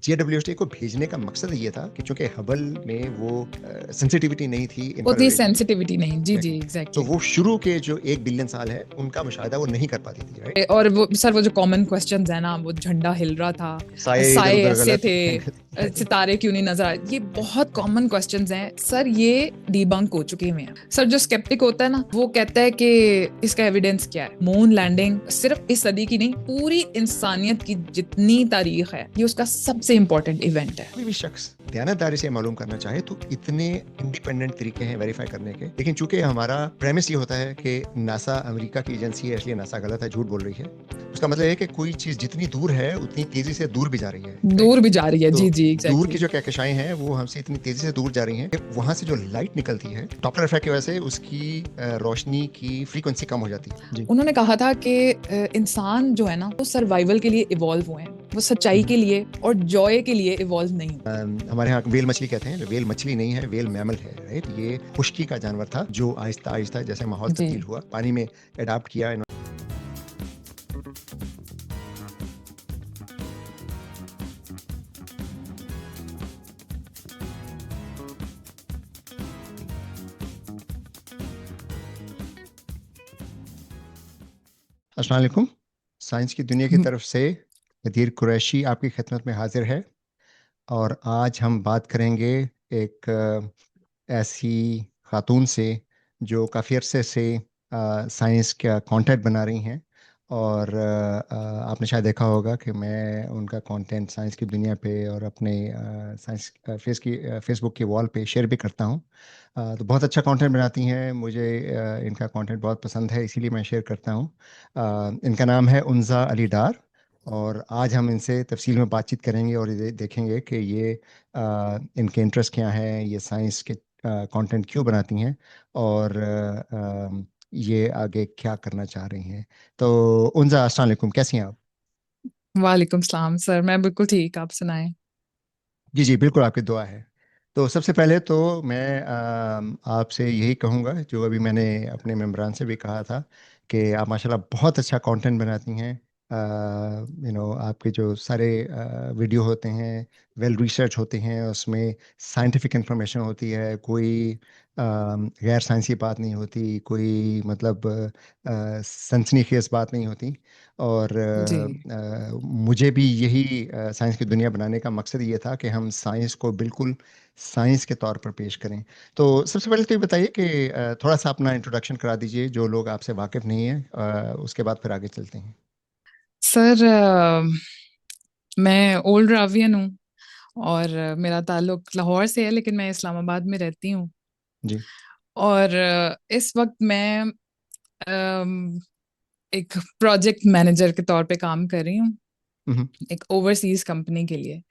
JWST को भेजने का मकसद ये था कि चूंकि हबल में वो सेंसिटिविटी नहीं थी उतनी इंफ्रारेड की। सेंसिटिविटी नहीं, जी जी एग्जैक्टली। तो एग्जैक्टली। वो शुरू के जो 1 बिलियन साल है उनका मुशाहिदा वो नहीं कर पाती थी, राइट। और वो सर, वो जो कॉमन क्वेश्चंस है ना, वो झंडा हिल रहा था, साए इधर साए उधर ऐसे गलत थे, राइट। सितारे क्यों नहीं नजर आए, ये बहुत कॉमन क्वेश्चंस हैं सर, ये डिबंक हो चुके हुए हैं सर। जो स्केप्टिक होता है ना, वो कहता है कि इसका एविडेंस क्या है। मून लैंडिंग सिर्फ इस सदी की नहीं, पूरी इंसानियत की जितनी तारीख है, ये उसका सबसे इंपॉर्टेंट इवेंट है। कोई भी शख्स दयानतदारी से मालूम करना चाहे तो इतने इंडिपेंडेंट तरीके हैं वेरीफाई करने के, लेकिन चूंकि हमारा प्रेमिस ये होता है कि नासा अमेरिका की एजेंसी है इसलिए नासा गलत है, झूठ बोल रही है, उसका मतलब है कि कोई चीज जितनी दूर है उतनी तेजी से दूर भी जा रही है, राइट। दूर भी जा रही है, तो जी जी दूर की एग्जैक्टली। जो कहकशाएं हैं वो हमसे इतनी तेजी से दूर जा रही हैं कि वहां से जो लाइट निकलती है डॉपलर इफेक्ट की वजह से उसकी रोशनी की फ्रीक्वेंसी कम हो जाती है जी। उन्होंने कहा था कि इंसान जो है ना, वो सर्वाइवल के लिए इवॉल्व हुए हैं, वो सच्चाई के लिए और जॉय के लिए इवॉल्व नहीं हुए। हमारे यहाँ वेल मछली कहते हैं, वेल मछली नहीं है, वेल मैमल है, राइट। ये खुश्की का जानवर था जो आहिस्ता आहिस्ता जैसे माहौल जी। तब्दील हुआ पानी में अडाप्ट किया। अस्सलाम वालेकुम। साइंस की दुनिया की तरफ से नदीर कुरैशी आपकी खिदमत में हाजिर है और आज हम बात करेंगे एक ऐसी खातून से जो काफ़ी अरसे से साइंस का कंटेंट बना रही हैं और आपने शायद देखा होगा कि मैं उनका कंटेंट साइंस की दुनिया पे और अपने साइंस फेसबुक की वॉल पे शेयर भी करता हूँ। तो बहुत अच्छा कंटेंट बनाती हैं, मुझे इनका कंटेंट बहुत पसंद है इसीलिए मैं शेयर करता हूँ। इनका नाम है उन्जा अली डार और आज हम इनसे तफसील में बातचीत करेंगे और ये देखेंगे कि ये इनके इंटरेस्ट क्या है, ये साइंस के कंटेंट क्यों बनाती हैं और ये आगे क्या करना चाह रही हैं। तो उन्जा, अस्सलाम वालेकुम, कैसी हैं आप? वालेकुम सलाम सर, मैं बिल्कुल ठीक, आप सुनाएं। जी जी बिल्कुल, आपकी दुआ है। तो सबसे पहले तो मैं आपसे यही कहूँगा जो अभी मैंने अपने मेम्बरान से भी कहा था कि आप माशाल्लाह बहुत अच्छा कंटेंट बनाती हैं। आपके जो सारे वीडियो होते हैं वेल रिसर्च होते हैं, उसमें साइंटिफिक इंफॉर्मेशन होती है, कोई गैर साइंसी बात नहीं होती, कोई मतलब सनसनीखेज बात नहीं होती। और जी मुझे भी यही साइंस की दुनिया बनाने का मकसद ये था कि हम साइंस को बिल्कुल साइंस के तौर पर पेश करें। तो सबसे पहले तो ये बताइए कि थोड़ा सा अपना इंट्रोडक्शन करा दीजिए जो लोग आपसे वाकिफ नहीं है, उसके बाद फिर आगे चलते हैं। सर, मैं ओल्ड रावियन हूँ और मेरा ताल्लुक लाहौर से है, लेकिन मैं इस्लामाबाद में रहती हूँ। जी। और इस वक्त मैं एक प्रोजेक्ट मैनेजर के तौर पे काम कर रही हूँ, हम्म। एक ओवरसीज कंपनी के लिए।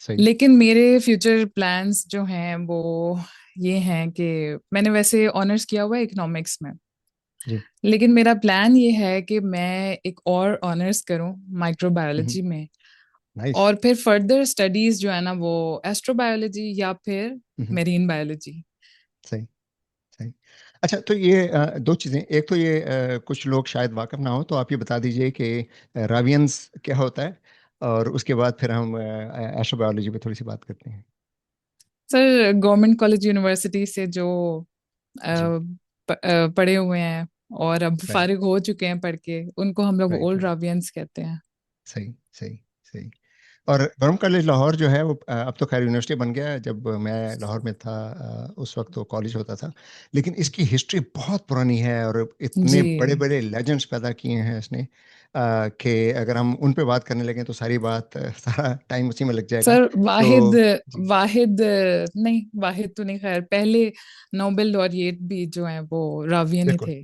सही। लेकिन मेरे फ्यूचर प्लान्स जो हैं वो ये हैं कि मैंने वैसे ऑनर्स किया हुआ है इकोनॉमिक्स में, जी। लेकिन मेरा प्लान ये है कि मैं एक और ऑनर्स करूं हम्म। माइक्रोबायोलॉजी में, नाइस। और फिर फर्दर स्टडीज जो है ना वो एस्ट्रोबायोलॉजी या फिर हम्म। Marine biology. सही। सही। अच्छा, तो ये दो चीज़ें, एक तो ये कुछ लोग शायद वाकिफ ना हो तो आप ये बता दीजिए कि रावियंस क्या होता है और उसके बाद फिर हम एस्ट्रोबायोलॉजी पे थोड़ी सी बात करते हैं। सर, गवर्नमेंट कॉलेज यूनिवर्सिटी से जो जी। पढ़े हुए हैं और अब राइट। फारिग हो चुके हैं पढ़ के, उनको हम लोग राइट। Old right. रावियंस कहते हैं। सही। सही। सही। और गवर्नमेंट कॉलेज लाहौर जो है वो अब तो खैर यूनिवर्सिटी बन गया है, जब मैं लाहौर में था उस वक्त तो कॉलेज होता था। लेकिन इसकी हिस्ट्री बहुत पुरानी है और इतने बड़े जी बड़े लेजेंड्स पैदा किए हैं इसने कि अगर हम उन पे बात करने लगे तो सारी बात सारा टाइम उसी में लग जाएगा। सर, तो वाहिद जी। वाहिद नहीं, वाहिद तो नहीं, खैर पहले नोबेल लॉरिएट भी जो हैं वो रावियन ही बिल्कुल। थे।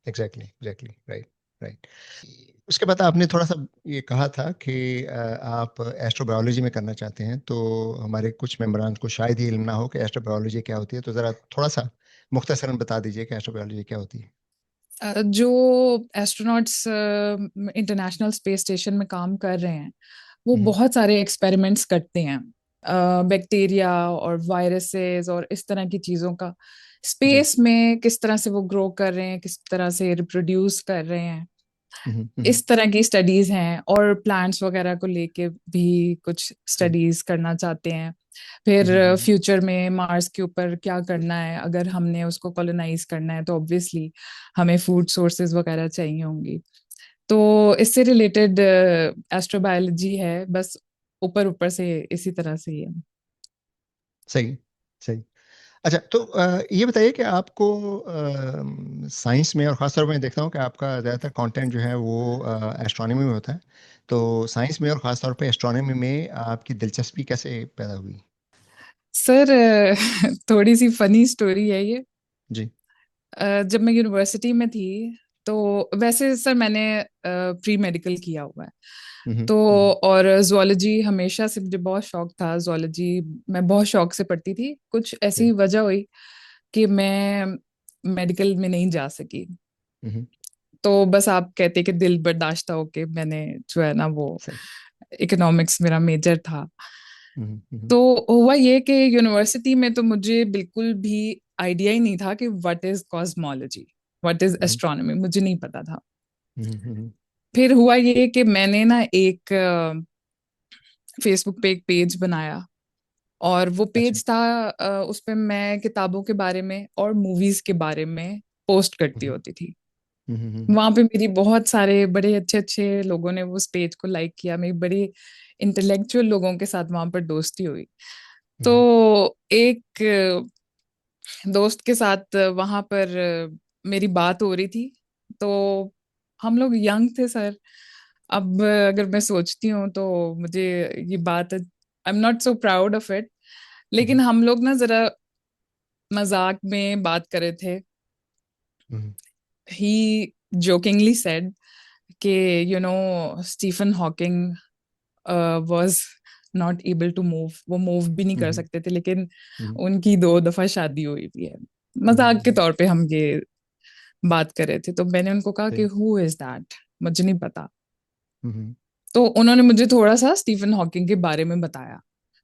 Exactly exactly, right. राइट। उसके बाद आपने थोड़ा सा ये कहा था कि आप एस्ट्रोबायोलॉजी में करना चाहते हैं, तो हमारे कुछ मेंबरान को शायद ही इल्म ना हो कि एस्ट्रोबायोलॉजी क्या होती है, तो ज़रा थोड़ा सा मुख्तसरन बता दीजिए कि एस्ट्रोबायोलॉजी क्या होती है। जो एस्ट्रोनॉट्स इंटरनेशनल स्पेस स्टेशन में काम कर रहे हैं, वो हम्म। बहुत सारे एक्सपेरिमेंट्स करते हैं, बैक्टीरिया और वायरसेस और इस तरह की चीज़ों का। जी। स्पेस में किस तरह से वो ग्रो कर रहे हैं, किस तरह से रिप्रोड्यूस कर रहे हैं, हम्म, इस तरह की स्टडीज हैं, और प्लांट्स वगैरह को लेके भी कुछ सही। स्टडीज करना चाहते हैं। फिर हम्म, फ्यूचर में मार्स के ऊपर क्या करना है, अगर हमने उसको कॉलोनाइज करना है तो ऑब्वियसली हमें फूड सोर्सेज वगैरह चाहिए होंगी। तो इससे रिलेटेड एस्ट्रोबायोलॉजी है, बस ऊपर ऊपर से इसी तरह से ही है। सही सही। अच्छा, तो ये बताइए कि आपको साइंस में, और ख़ासतौर पर मैं देखता हूँ कि आपका ज़्यादातर कंटेंट जो है वो एस्ट्रोनॉमी में होता है, तो साइंस में और ख़ासतौर पे एस्ट्रोनॉमी में आपकी दिलचस्पी कैसे पैदा हुई? सर थोड़ी सी फनी स्टोरी है ये। जी। जब मैं यूनिवर्सिटी में थी, तो वैसे सर मैंने प्री मेडिकल किया हुआ है। हम्म, तो हम्म, और जोलॉजी हमेशा से मुझे बहुत शौक था, जोलॉजी मैं बहुत शौक से पढ़ती थी। कुछ ऐसी सही। वजह हुई कि मैं मेडिकल में नहीं जा सकी। हम्म, तो बस आप कहते कि दिल बर्दाश्त होके मैंने जो है ना वो सही। इकोनॉमिक्स मेरा मेजर था। हम्म, तो हुआ ये कि यूनिवर्सिटी में तो मुझे बिल्कुल भी आइडिया ही नहीं था कि what is cosmology, what is hmm, astronomy, मुझे नहीं पता था। हम्म, हम्म, फिर हुआ ये कि मैंने ना एक फेसबुक पे एक पेज बनाया, और वो अच्छा। पेज था उस पे मैं किताबों के बारे में और मूवीज के बारे में पोस्ट करती हम्म, होती थी। हम्म, वहां पे मेरी बहुत सारे बड़े अच्छे अच्छे लोगों ने उस पेज को लाइक किया, मेरी बड़ी इंटेलेक्चुअल लोगों के साथ वहां पर दोस्ती हुई। तो हम्म, एक दोस्त के साथ वहां पर मेरी बात हो रही थी। तो हम लोग यंग थे सर। अब अगर मैं सोचती हूँ तो मुझे ये बात, I am not so proud of it, लेकिन हम्म, हम लोग ना जरा मजाक में बात कर रहे थे। हम्म, ही जोकिंगली सेड कि you know Stephen Hawking was not able to move, वो मूव भी नहीं कर हम्म, सकते थे, लेकिन हम्म, उनकी 2 दफा शादी हुई भी है। मजाक के हम्म, तौर पे हम ये बात कर रहे थे। तो मैंने उनको कहा कि सही। हु इज दैट, मुझे नहीं पता। हम्म, तो उन्होंने मुझे थोड़ा सा स्टीफन हॉकिंग के बारे में बताया,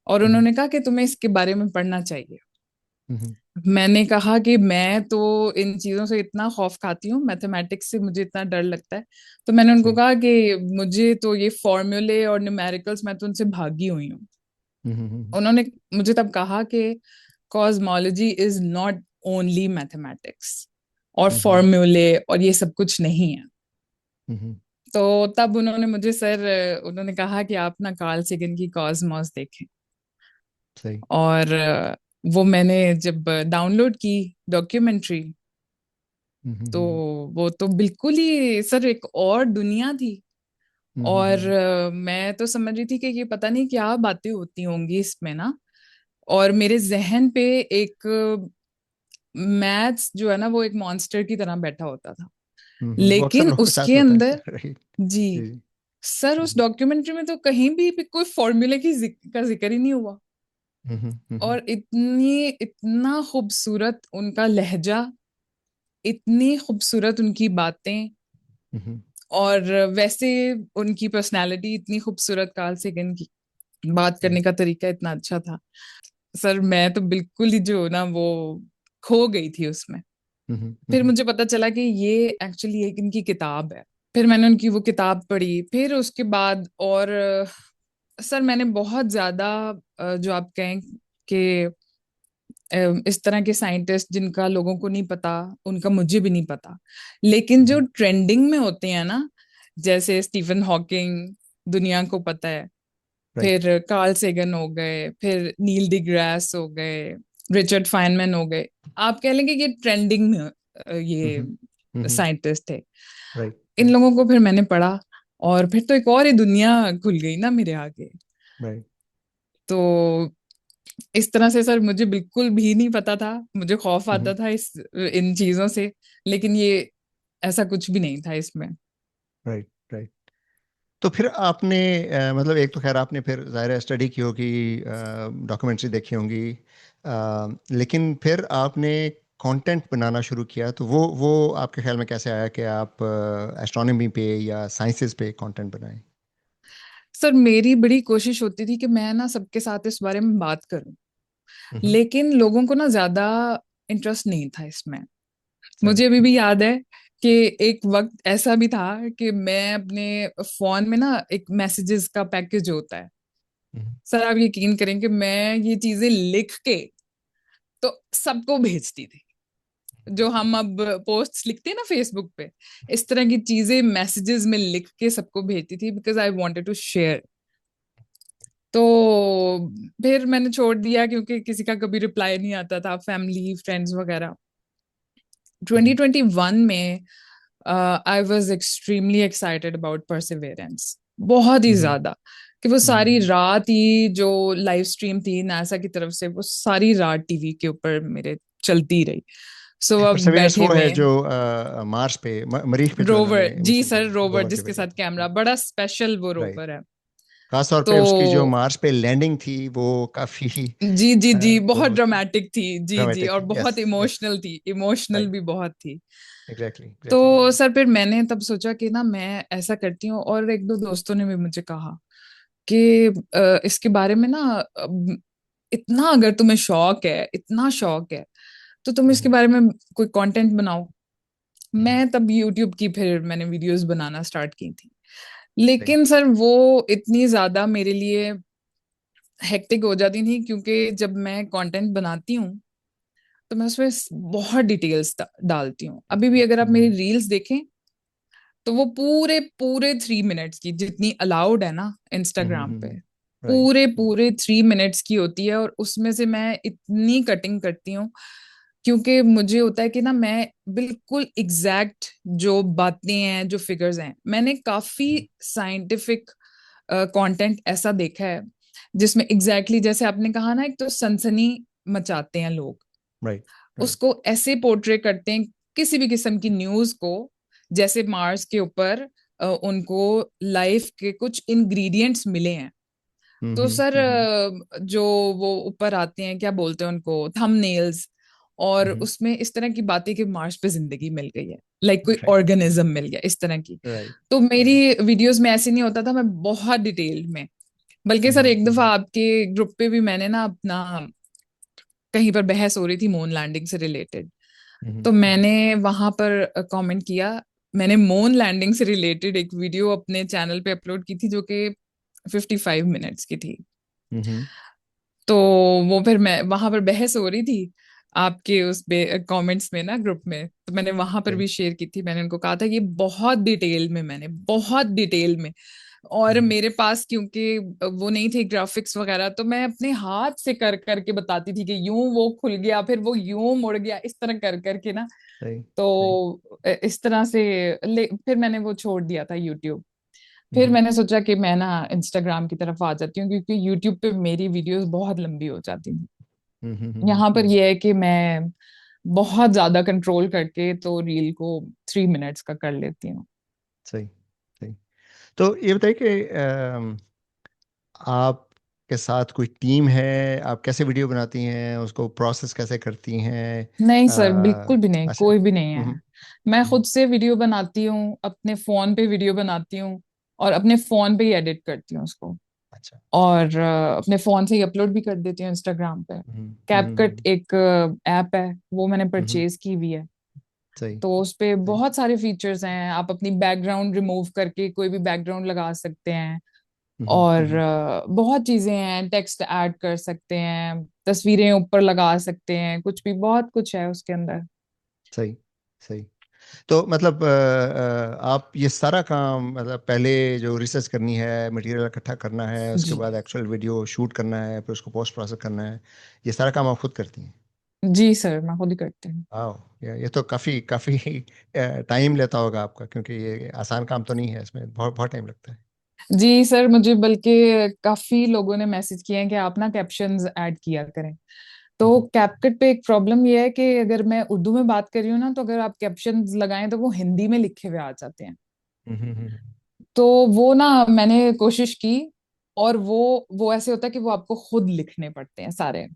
और हम्म, उन्होंने कहा कि तुम्हें इसके बारे में पढ़ना चाहिए। हम्म, मैंने कहा कि मैं तो इन चीजों से इतना खौफ खाती हूँ, मैथमेटिक्स से मुझे इतना डर लगता है। तो मैंने उनको सही। कहा कि मुझे तो ये फॉर्मूले और न्यूमेरिकल्स, मैं तो उनसे भागी हुई हूँ। उन्होंने मुझे तब कहा कि cosmology is not only mathematics और हम्म, फॉर्मूले और ये सब कुछ नहीं है। हम्म, तो तब उन्होंने मुझे सर, उन्होंने कहा कि आप ना कार्ल सेगन की कॉस्मॉस देखें। सही। और वो मैंने जब डाउनलोड की डॉक्यूमेंट्री, हम्म, तो वो तो बिल्कुल ही सर एक और दुनिया थी। और हम्म, मैं तो समझ रही थी कि ये पता नहीं क्या बातें होती होंगी इसमें ना। और मेरे जहन पे एक मैथ्स जो है ना वो एक मॉन्स्टर की तरह बैठा होता था। वो अक्सर लेकिन लोगों के साथ उसके होता है अंदर, सर, राइट। जी जी जी। सर, उस हम्म, डॉक्यूमेंट्री में तो कहीं भी कोई फॉर्मूले की का जिक्र ही नहीं हुआ। हम्म, हम्म, और इतना खूबसूरत उनका लहजा, इतनी खूबसूरत उनकी बातें, हम्म, और वैसे उनकी पर्सनालिटी इतनी खूबसूरत, कार्ल सेगन की बात करने राइट। का तरीका इतना अच्छा था। सर मैं तो बिल्कुल ही जो ना वो खो गई थी उसमें। हम्म, फिर हम्म, मुझे पता चला कि ये एक्चुअली एक इनकी किताब है। फिर मैंने उनकी वो किताब पढ़ी। फिर उसके बाद और सर मैंने बहुत ज्यादा जो आप कहें कि इस तरह के साइंटिस्ट जिनका लोगों को नहीं पता, उनका मुझे भी नहीं पता, लेकिन जो ट्रेंडिंग में होते हैं ना, जैसे स्टीफन हॉकिंग, दुनिया को पता है। राइट। फिर कार्ल सेगन हो गए, फिर नील डिग्रास हो गए, रिचर्ड फाइनमैन हो गए। आप कह लेंगे ये ट्रेंडिंग में ये हम्म, हम्म, साइंटिस्ट थे। राइट इन राइट लोगों को फिर मैंने पढ़ा, और फिर तो एक और ही दुनिया खुल गई ना मेरे आगे। राइट। तो इस तरह से सर मुझे बिल्कुल भी नहीं पता था, मुझे खौफ आता था इस इन चीजों से, लेकिन ये ऐसा कुछ भी नहीं था इसमें। Right right. तो फिर आपने मतलब एक तो खैर आपने फिर ज़ाहिर स्टडी की होगी, डॉक्यूमेंट्री देखी होंगी, लेकिन फिर आपने कंटेंट बनाना शुरू किया, तो वो आपके ख्याल में कैसे आया कि आप एस्ट्रोनॉमी पे या साइंसेस पे कंटेंट बनाएं? सर मेरी बड़ी कोशिश होती थी कि मैं ना सबके साथ इस बारे में बात करूं, हम्म, लेकिन लोगों को ना ज्यादा इंटरेस्ट नहीं था इसमें। सही। मुझे अभी भी याद है कि एक वक्त ऐसा भी था कि मैं अपने फोन में ना एक मैसेजेस का पैकेज होता है, हम्म, सर आप यकीन करें कि मैं ये चीजें लिख के तो सबको भेजती थी। जो हम अब पोस्ट्स लिखते हैं ना फेसबुक पे, इस तरह की चीजें मैसेजेस में लिख के सबको भेजती थी, because I wanted to share. तो फिर मैंने छोड़ दिया क्योंकि किसी का कभी रिप्लाई नहीं आता था, फैमिली फ्रेंड्स वगैरह। हम्म, 2021 में I was extremely excited about perseverance, बहुत ही हम्म, ज्यादा, कि वो सारी हम्म। रात ही जो लाइव स्ट्रीम थी नासा की तरफ से, वो सारी रात टीवी के ऊपर मेरे चलती रही। सो अब परसेवरेंस बैठे वो हुए है हैं। जो मार्स पे मरीख पे जो रोवर, इन्होंने जी मिशन सर, भेजा, रोवर रोवर जो जिसके भेजा साथ था। कैमरा, बड़ा स्पेशल वो राइट। रोवर है। खास तौर तो पे उसकी जो मार्स पे लैंडिंग थी वो काफी जी जी जी, बहुत वो ड्रामेटिक थी, जी जी, ड्रामेटिक और थी। यस, बहुत यस। इमोशनल थी, इमोशनल राइट। भी बहुत थी। Exactly, exactly. तो सर फिर मैंने तब सोचा कि ना मैं ऐसा करती हूँ, और एक दो दोस्तों ने भी मुझे कहा कि इसके बारे में ना, इतना अगर तुम्हें शौक है, इतना शौक है, तो तुम इसके बारे में कोई कंटेंट बनाओ। मैं तब यूट्यूब की फिर मैंने वीडियोस बनाना स्टार्ट की थी। सही। लेकिन सर वो इतनी ज्यादा मेरे लिए हेक्टिक हो जाती थी, क्योंकि जब मैं कंटेंट बनाती हूँ तो मैं उसमें बहुत डिटेल्स डालती हूँ। अभी भी अगर आप मेरी रील्स देखें तो वो पूरे पूरे 3 मिनट्स की, जितनी अलाउड है ना इंस्टाग्राम पे, राइट। पूरे पूरे 3 मिनट्स की होती है। और उसमें से मैं इतनी कटिंग करती हूँ, क्योंकि मुझे होता है कि ना मैं बिल्कुल एग्जैक्ट जो बातें हैं, जो फिगर्स हैं, मैंने काफी साइंटिफिक कंटेंट ऐसा देखा है जिसमें एग्जैक्टली जैसे आपने कहा ना, एक तो सनसनी मचाते हैं लोग, राइट। राइट। उसको ऐसे पोर्ट्रे करते हैं, किसी भी किस्म की न्यूज को, जैसे मार्स के ऊपर उनको लाइफ के कुछ इंग्रेडिएंट्स मिले हैं। तो सर जो वो ऊपर आते हैं, क्या बोलते हैं उनको, थंबनेल्स, और उसमें इस तरह की बातें कि मार्स पे जिंदगी मिल गई है, लाइक कोई राइट। ऑर्गेनिज्म मिल गया, इस तरह की। राइट। तो मेरी राइट। वीडियोस में ऐसे नहीं होता था, मैं बहुत डिटेल में। बल्कि सर एक दफा आपके ग्रुप पे भी मैंने ना अपना, कहीं पर बहस हो रही थी मून लैंडिंग से रिलेटेड, तो मैंने वहां पर कमेंट किया। मैंने मून लैंडिंग से रिलेटेड एक वीडियो अपने चैनल पे अपलोड की थी, जो कि 55 मिनट्स की थी। तो वो फिर मैं वहां पर बहस हो रही थी आपके उस कमेंट्स में ना, ग्रुप में, तो मैंने वहां पर सही। भी शेयर की थी। मैंने उनको कहा था कि बहुत डिटेल में, मैंने बहुत डिटेल में, और मेरे पास क्योंकि वो नहीं थे ग्राफिक्स वगैरह, तो मैं अपने हाथ से कर करके बताती थी कि यूं वो खुल गया, फिर वो यूं मुड़ गया, इस तरह कर करके ना। सही। सही। तो इस तरह से फिर मैंने वो छोड़ दिया था यूट्यूब। फिर हम्म, मैंने सोचा कि मैं ना इंस्टाग्राम की तरफ आ जाती हूँ, क्योंकि यूट्यूब पे मेरी वीडियोस बहुत लंबी हो जाती थी। यहाँ पर यह है कि मैं बहुत ज्यादा कंट्रोल करके तो रील को 3 मिनट्स का कर लेती हूँ। सही। सही। तो ये बताइए कि आपके साथ कोई टीम है? आप कैसे वीडियो बनाती हैं, उसको प्रोसेस कैसे करती हैं? नहीं सर, बिल्कुल भी नहीं, अच्छा। कोई भी नहीं है। मैं हम्म, खुद से वीडियो बनाती हूँ, अपने फोन पे वीडियो बनाती हूँ, और अपने फोन पे ही एडिट करती हूँ उसको, अच्छा। और अपने फोन से ही अपलोड भी कर देती हूँ इंस्टाग्राम पे। हम्म, कैपकट एक ऐप है, वो मैंने हम्म, परचेज की हुई है। सही। तो उस पे सही। बहुत सारे फीचर्स हैं, आप अपनी बैकग्राउंड रिमूव करके कोई भी बैकग्राउंड लगा सकते हैं, और बहुत चीजें हैं, टेक्स्ट ऐड कर सकते हैं, तस्वीरें ऊपर लगा सकते हैं, कुछ भी, बहुत कुछ है उसके अंदर। सही। सही। तो मतलब आप ये सारा काम, मतलब पहले जो रिसर्च करनी है, मटेरियल इकट्ठा करना है, उसके जी बाद एक्चुअल वीडियो शूट करना है, फिर उसको पोस्ट प्रोसेस करना है, ये सारा काम आप खुद करती हैं? जी सर, मैं खुद ही करती हूँ। आओ, ये तो काफ़ी काफ़ी टाइम लेता होगा आपका, क्योंकि ये आसान काम तो नहीं है, इसमें बहुत बहुत टाइम लगता है। जी सर, मुझे बल्कि काफी लोगों ने मैसेज किए हैं कि आप ना कैप्शंस ऐड किया करें। तो हम्म, कैपकट पे एक प्रॉब्लम ये है कि अगर मैं उर्दू में बात कर रही हूँ ना, तो अगर आप कैप्शंस लगाएं तो वो हिंदी में लिखे हुए आ जाते हैं। तो वो ना मैंने कोशिश की, और वो ऐसे होता है कि वो आपको खुद लिखने पड़ते हैं सारे।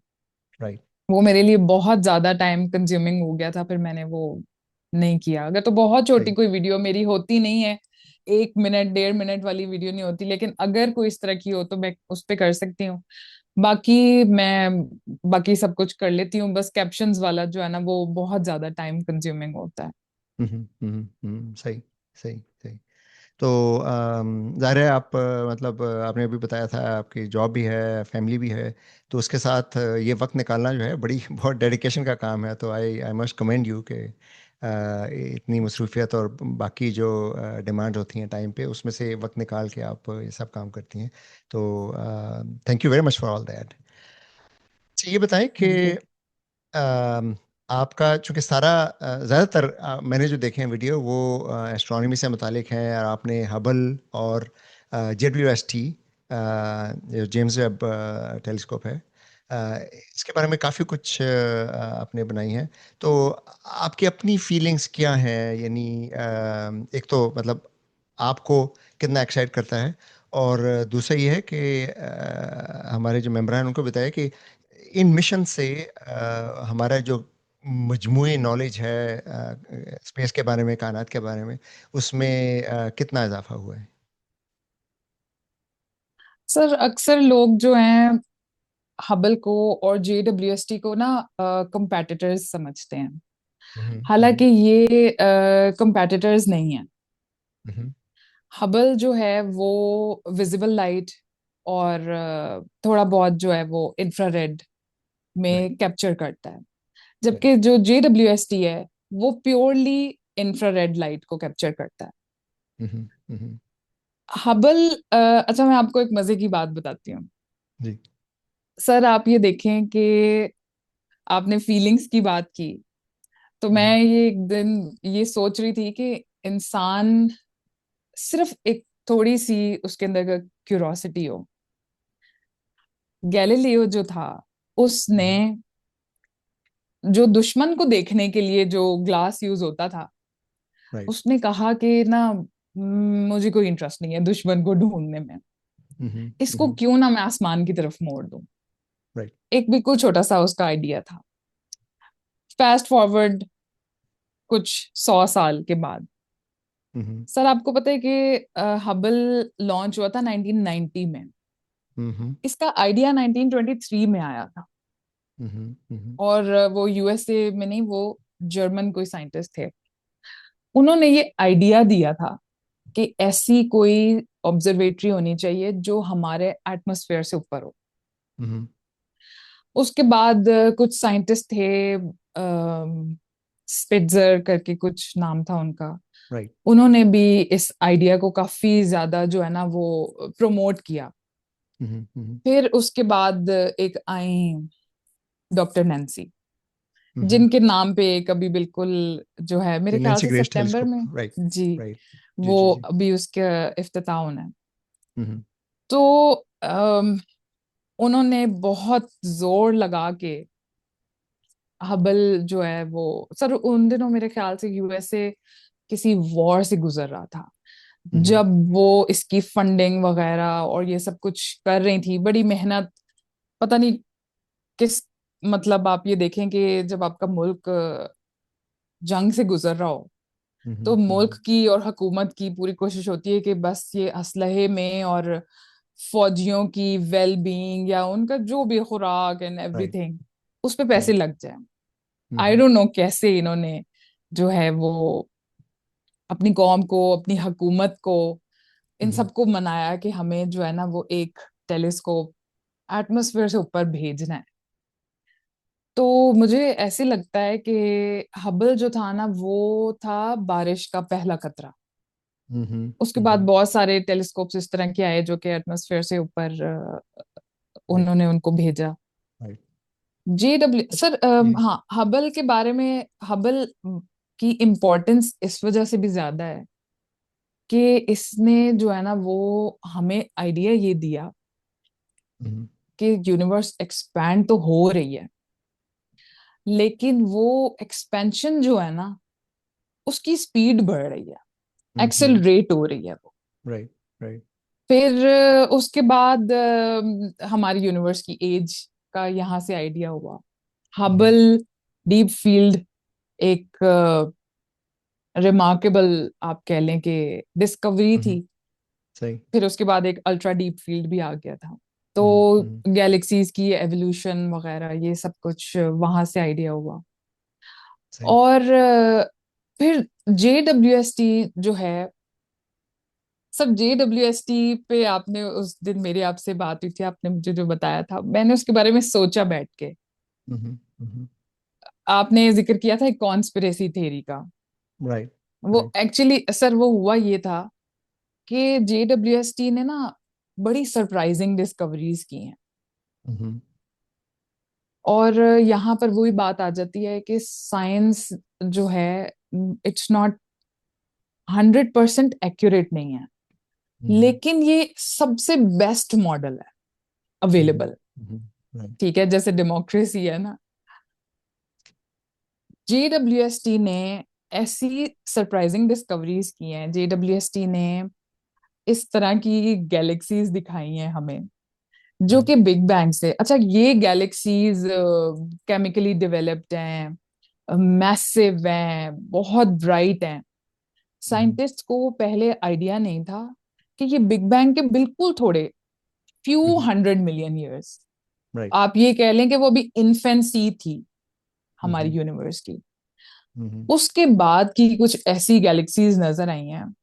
राइट। वो मेरे लिए बहुत ज्यादा टाइम कंज्यूमिंग हो गया था, फिर मैंने वो नहीं किया। अगर तो बहुत छोटी सही। कोई वीडियो मेरी होती नहीं है, 1 मिनट 1.5 मिनट वाली वीडियो नहीं होती, लेकिन अगर कोई इस तरह की हो तो मैं उस पे कर सकती हूँ। बाकी मैं बाकी सब कुछ कर लेती हूँ, बस कैप्शंस वाला जो है ना, वो बहुत ज्यादा टाइम कंज्यूमिंग होता है। सही सही सही। तो ज़ाहिर है आप मतलब आपने अभी बताया था आपकी जॉब भी है, फैमिली भी है, तो उसके साथ ये वक्त निकालना जो है बड़ी बहुत डेडिकेशन का काम है। तो आई आई मस्ट कमेंड यू कि इतनी मसरूफियत और बाकी जो डिमांड होती हैं टाइम पे, उसमें से वक्त निकाल के आप ये सब काम करती हैं। तो thank you very much for all that. ये बताएं कि थैंक यू। अम, आपका चूंकि सारा ज़्यादातर मैंने जो देखे हैं वीडियो वो एस्ट्रोनॉमी से मुतालिक हैं, और आपने हबल और JWST जो जेम्स वेब टेलीस्कोप है, इसके बारे में काफ़ी कुछ आपने बनाई है। तो आपकी अपनी फीलिंग्स क्या हैं, यानी एक तो मतलब आपको कितना एक्साइट करता है, और दूसरा ये है कि हमारे जो मेंबर हैं उनको बताया कि इन मिशन से हमारा जो मजमूई नॉलेज है स्पेस के बारे में, कायनात के बारे में, उसमें कितना इजाफा हुआ है। सर अक्सर लोग जो हैं हबल को और JWST को ना कंपेटिटर्स समझते हैं। हम्म हालांकि हम्म ये कंपेटिटर्स नहीं है। हम्म हबल जो है वो विजिबल लाइट और थोड़ा बहुत जो है वो इंफ्रारेड राइट में कैप्चर करता है, राइट जबकि जो JWST है वो प्योरली इंफ्रारेड लाइट को कैप्चर करता है। हम्म हम्म हबल अच्छा, मैं आपको एक मजे की बात बताती हूँ। जी सर आप ये देखें कि आपने फीलिंग्स की बात की, तो मैं हम्म ये एक दिन ये सोच रही थी कि इंसान सिर्फ एक थोड़ी सी उसके अंदर का क्यूरोसिटी हो। गैलीलियो जो था, उसने जो दुश्मन को देखने के लिए जो ग्लास यूज होता था, राइट उसने कहा कि ना मुझे कोई इंटरेस्ट नहीं है दुश्मन को ढूंढने में, इसको क्यों ना मैं आसमान की तरफ मोड़ दूं। राइट एक बिल्कुल छोटा सा उसका आइडिया था। फास्ट फॉरवर्ड कुछ 100 साल के बाद, हम्म सर आपको पता है कि हबल लॉन्च हुआ था 1990 में। हम्म इसका आइडिया 1923 में आया था। हम्म और वो USA में नहीं, वो जर्मन कोई साइंटिस्ट थे, उन्होंने ये आइडिया दिया था कि ऐसी कोई ऑब्जर्वेटरी होनी चाहिए जो हमारे एटमॉस्फेयर से ऊपर हो। हम्म उसके बाद कुछ साइंटिस्ट थे, स्पिट्जर करके कुछ नाम था उनका, राइट उन्होंने भी इस आइडिया को काफी ज्यादा जो है ना वो प्रमोट किया। हम्म फिर उसके बाद एक आई डॉक्टर नैन्सी, हम्म जिनके नाम पे कभी बिल्कुल जो है मेरे ख्याल नैन्सी से ग्रेस सितंबर टेलीस्कोप, में। राइट जी, राइट। जी वो जी जी। अभी उसका इफ्तिताह होना है। हम्म तो उन्होंने बहुत जोर लगा के हबल जो है वो, सर उन दिनों मेरे ख्याल से USA किसी वॉर से गुजर रहा था, हम्म जब वो इसकी फंडिंग वगैरह और ये सब कुछ कर रही थी, बड़ी मेहनत। पता नहीं किस, मतलब आप ये देखें कि जब आपका मुल्क जंग से गुजर रहा हो, तो मुल्क की और हुकूमत की पूरी कोशिश होती है कि बस ये असलहे में और फौजियों की वेल बीइंग या उनका जो भी खुराक एंड राइट एवरीथिंग, उस पे पैसे राइट। लग जाए। आई डोंट नो कैसे इन्होंने जो है वो अपनी कौम को, अपनी हुकूमत को, इन सबको मनाया कि हमें जो है ना वो एक टेलीस्कोप एटमॉस्फेयर से ऊपर भेजना है। तो मुझे ऐसे लगता है कि हबल जो था ना वो था बारिश का पहला कतरा। उसके बाद बहुत सारे टेलीस्कोप्स इस तरह के आए जो कि एटमॉस्फेयर से ऊपर राइट उन्होंने उनको भेजा। राइट। JW सर, ये हाँ हबल के बारे में, हबल की इम्पोर्टेंस इस वजह से भी ज्यादा है कि इसने जो है ना वो हमें आइडिया ये दिया कि यूनिवर्स एक्सपैंड तो हो रही है, लेकिन वो एक्सपेंशन जो है ना उसकी स्पीड बढ़ रही है, एक्सेलरेट हो रही है वो। Right right. फिर उसके बाद हमारी यूनिवर्स की एज का यहाँ से आइडिया हुआ। हबल डीप फील्ड एक रिमार्केबल आप कह लें कि डिस्कवरी थी। सही। फिर उसके बाद एक अल्ट्रा डीप फील्ड भी आ गया था। तो हम्म गैलेक्सीज की एवोल्यूशन वगैरह ये सब कुछ वहां से आइडिया हुआ। सही। और फिर JWST जो है, सब JWST पे आपने उस दिन मेरी आपसे बात हुई थी, आपने मुझे जो बताया था, मैंने उसके बारे में सोचा बैठ के। हम्म। हम्म। आपने जिक्र किया था एक कॉन्स्पिरेसी थ्योरी का। राइट। वो राइट। एक्चुअली सर वो हुआ ये था कि JWST ने ना बड़ी सरप्राइजिंग डिस्कवरीज की हैं। हम्म। और यहाँ पर वही बात आ जाती है कि साइंस जो है, इट्स नॉट 100% एक्यूरेट नहीं है, हम्म। लेकिन ये सबसे बेस्ट मॉडल है हम्म। अवेलेबल। राइट। ठीक है, जैसे डेमोक्रेसी है ना, JWST ने ऐसी सरप्राइजिंग डिस्कवरीज की हैं। JWST ने इस तरह की गैलेक्सीज दिखाई हैं हमें, जो कि बिग बैंग से, अच्छा ये गैलेक्सीज केमिकली डेवलप्ड हैं, मैसिव हैं, बहुत ब्राइट हैं। साइंटिस्ट को पहले आइडिया नहीं था कि ये बिग बैंग के बिल्कुल थोड़े फ्यू 100 मिलियन ईयर्स, राइट। आप ये कह लें कि वो अभी इन्फेंसी थी हमारी हम्म। यूनिवर्स की। हम्म। उसके बाद की कुछ ऐसी गैलेक्सीज नजर आई हैं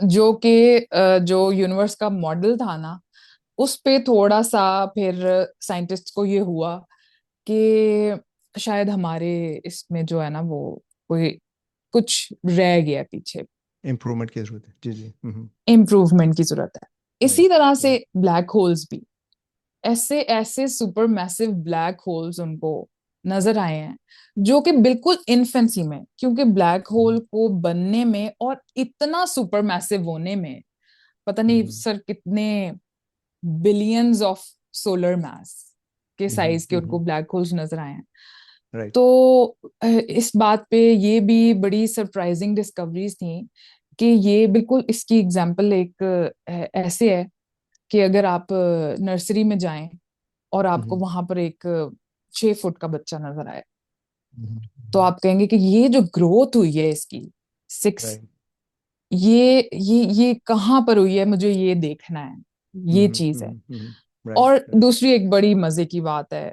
जो कि जो यूनिवर्स का मॉडल था ना, उस पे थोड़ा सा फिर साइंटिस्ट को ये हुआ कि शायद हमारे इसमें जो है ना वो कोई कुछ रह गया पीछे, इम्प्रूवमेंट की जरूरत है, जी जी। इम्प्रूवमेंट की जरूरत है। इसी राइट। तरह से राइट। ब्लैक होल्स भी, ऐसे ऐसे सुपर मैसिव ब्लैक होल्स उनको नजर आए हैं जो कि बिल्कुल इन्फेंसी में, क्योंकि ब्लैक होल को बनने में और इतना सुपर मैसिव होने में पता नहीं सर कितने बिलियंस ऑफ सोलर मास के साइज के उनको ब्लैक होल्स नजर आए हैं। राइट। तो इस बात पे ये भी बड़ी सरप्राइजिंग डिस्कवरीज थी कि ये बिल्कुल इसकी एग्जांपल एक ऐसे है कि अगर आप नर्सरी में जाएं और आपको वहां पर एक 6 फुट का बच्चा नजर आए, तो आप कहेंगे कि ये जो ग्रोथ हुई है इसकी 6, राइट। ये कहाँ पर हुई है, मुझे ये देखना है, ये चीज है। राइट। और राइट। दूसरी एक बड़ी मजे की बात है,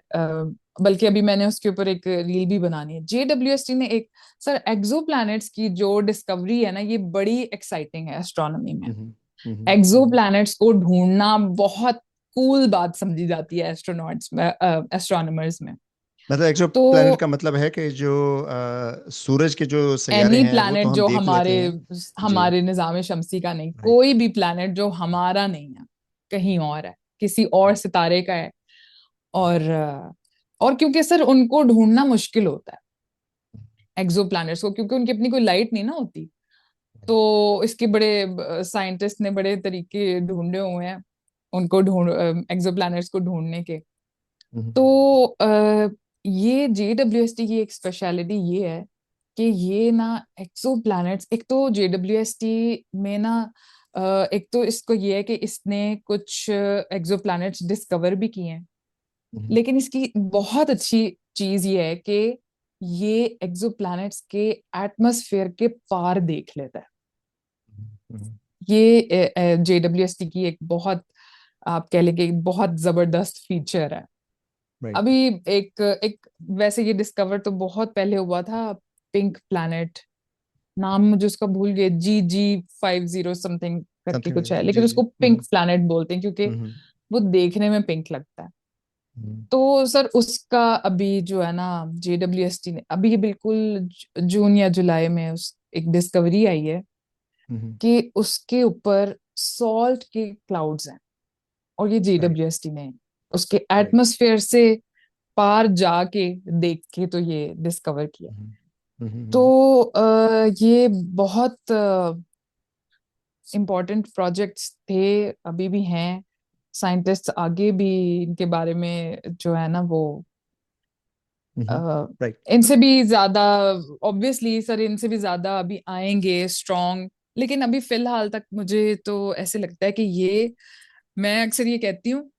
बल्कि अभी मैंने उसके ऊपर एक रील भी बनानी है। JWST ने एक, सर एक्सो प्लैनेट्स की जो डिस्कवरी है ना, ये बड़ी एक्साइटिंग है एस्ट्रोनॉमी में। एक्सो प्लैनेट्स को ढूंढना बहुत कूल बात समझी जाती है एस्ट्रोनॉट्स में, एस्ट्रोनॉमर्स में। मतलब एक्सो तो प्लैनेट का मतलब है कि जो सूरज के जो सैयारे एनी हैं वो तो प्लैनेट हम जो देख हमारे लेते हैं। जी। हमारे निजाम शमसी का नहीं, राइट। कोई भी प्लैनेट जो हमारा नहीं है, कहीं और है, किसी और सितारे का है। और क्योंकि सर उनको ढूंढना मुश्किल होता है एक्सो प्लैनेट्स को, क्योंकि उनकी अपनी कोई लाइट नहीं ना होती। तो इसके बड़े साइंटिस्ट ने बड़े तरीके ढूंढे हुए हैं उनको ढूंढ एक्सो प्लैनेट्स को ढूंढने के। तो ये JWST की एक स्पेशलिटी ये है कि ये ना एक्सो प्लैनेट्स, एक तो JWST में ना एक तो इसको ये है कि इसने कुछ एक्सो प्लैनेट्स डिस्कवर भी किए हैं, लेकिन इसकी बहुत अच्छी चीज ये है कि ये एक्सोप्लैनेट्स के एटमॉस्फेयर के पार देख लेता है। ये JWST की एक बहुत, आप कह लेंगे एक बहुत जबरदस्त फीचर है। राइट। अभी एक एक वैसे ये डिस्कवर तो बहुत पहले हुआ था, पिंक प्लैनेट, नाम मुझे उसका भूल गए, GG50 समथिंग करके समथिंग कुछ है, लाइक, लेकिन जी जी। उसको पिंक प्लैनेट बोलते हैं क्योंकि वो देखने में पिंक लगता है। तो सर उसका अभी जो है ना, JWST ने अभी ये बिल्कुल जून या जुलाई में उस एक डिस्कवरी आई है कि उसके ऊपर सॉल्ट के क्लाउड्स हैं, और ये राइट। JWST ने उसके राइट। एटमॉस्फेयर से पार जाके देख के तो ये डिस्कवर किया। तो ये बहुत इम्पोर्टेंट प्रोजेक्ट्स थे, अभी भी हैं। साइंटिस्ट आगे भी इनके बारे में जो है ना वो राइट। इनसे भी ज्यादा, ऑब्वियसली सर इनसे भी ज्यादा अभी आएंगे स्ट्रॉन्ग, लेकिन अभी फिलहाल तक मुझे तो ऐसे लगता है कि ये, मैं अक्सर ये कहती हूँ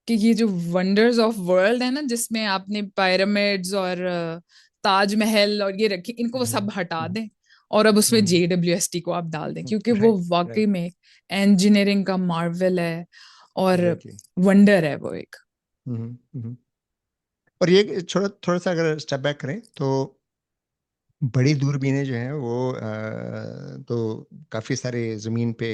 कि ये जो वंडर्स ऑफ वर्ल्ड है ना, जिसमें आपने पिरामिड्स और ताजमहल और ये रखी, इनको वो सब हटा दें और अब उसमें JWST को आप डाल दें, क्योंकि वो राइट। वाकई राइट। में इंजीनियरिंग का मार्वल है और एग्जैक्टली। वंडर है वो एक। और ये थोड़ा थोड़ा सा अगर स्टेप बैक करें तो बड़ी दूरबीनें जो हैं वो तो काफ़ी सारे ज़मीन पे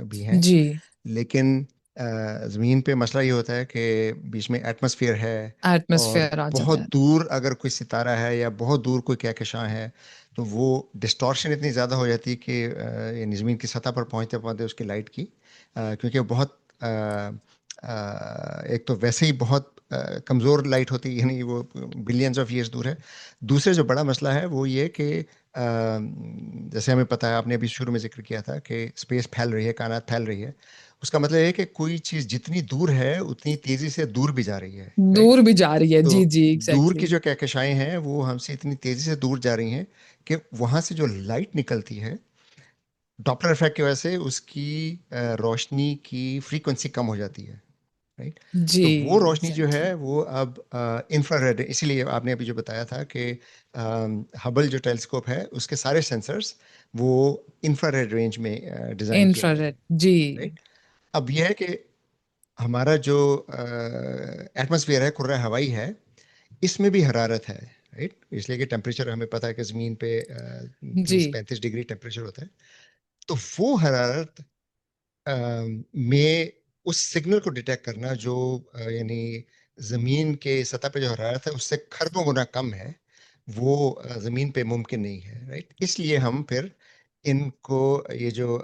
भी हैं, जी, लेकिन ज़मीन पे मसला ये होता है कि बीच में एटमॉस्फेयर है, और एटमॉस्फेयर आ जाता बहुत है। दूर अगर कोई सितारा है या बहुत दूर कोई कहकशां है, तो वो डिस्टॉर्शन इतनी ज़्यादा हो जाती है कि यानी ज़मीन की सतह पर पहुंचते पहुंचते उसकी लाइट की, क्योंकि वो बहुत एक तो वैसे ही बहुत कमज़ोर लाइट होती है, यानी वो बिलियंस ऑफ ईयर्स दूर है। दूसरे जो बड़ा मसला है वो ये कि जैसे हमें पता है, आपने अभी शुरू में जिक्र किया था कि स्पेस फैल रही है, कायनात फैल रही है। उसका मतलब है कि कोई चीज़ जितनी दूर है उतनी तेज़ी से दूर भी जा रही है, राइट? दूर भी जा रही है, तो जी जी, दूर की एग्जैक्टली। जो कहकशाएं हैं वो हमसे इतनी तेज़ी से दूर जा रही हैं कि वहाँ से जो लाइट निकलती है, डॉपलर इफेक्ट की वजह से उसकी रोशनी की फ्रीक्वेंसी कम हो जाती है, राइट? जी, तो वो रोशनी जो है एग्जैक्टली। वो अब इंफ्रारेड, इसीलिए आपने अभी जो बताया था कि हबल जो टेलीस्कोप है उसके सारे सेंसर्स वो इंफ्रारेड रेंज में डिज़ाइन किए गए इंफ्रारेड, हैं, जी। राइट? अब यह है कि हमारा जो एटमॉस्फेयर है, कुर्रा हवाई है, इसमें भी हरारत है, राइट? इसलिए कि टेम्परेचर हमें पता है कि ज़मीन पे जी 30-35 डिग्री टेम्परेचर होता है। तो वो हरारत में उस सिग्नल को डिटेक्ट करना जो यानी ज़मीन के सतह पे जो हरारत है उससे खरबों गुना कम है, वो ज़मीन पे मुमकिन नहीं है, राइट? इसलिए हम फिर इनको, ये जो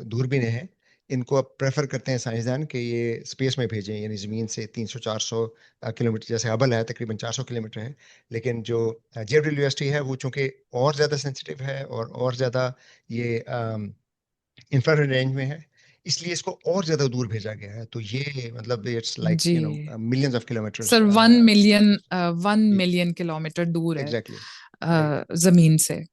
दूरबीनें हैं, इनको अब प्रेफर करते हैं साइंसदान कि ये स्पेस में भेजें, यानी ज़मीन से 300-400 किलोमीटर, जैसे हबल है तकरीबन 400 किलोमीटर है, लेकिन जो JWST है वो चूंकि और ज़्यादा सेंसिटिव है और ज़्यादा ये इंफ्रारेड रेंज में है, इसलिए इसको और ज्यादा दूर भेजा गया है। तो ये मतलब इट्स लाइक जी। Millions of kilometres. Sir 1 million, one जी, मिलियन किलोमीटर दूर है एग्जैक्टली, राइट, जमीन से।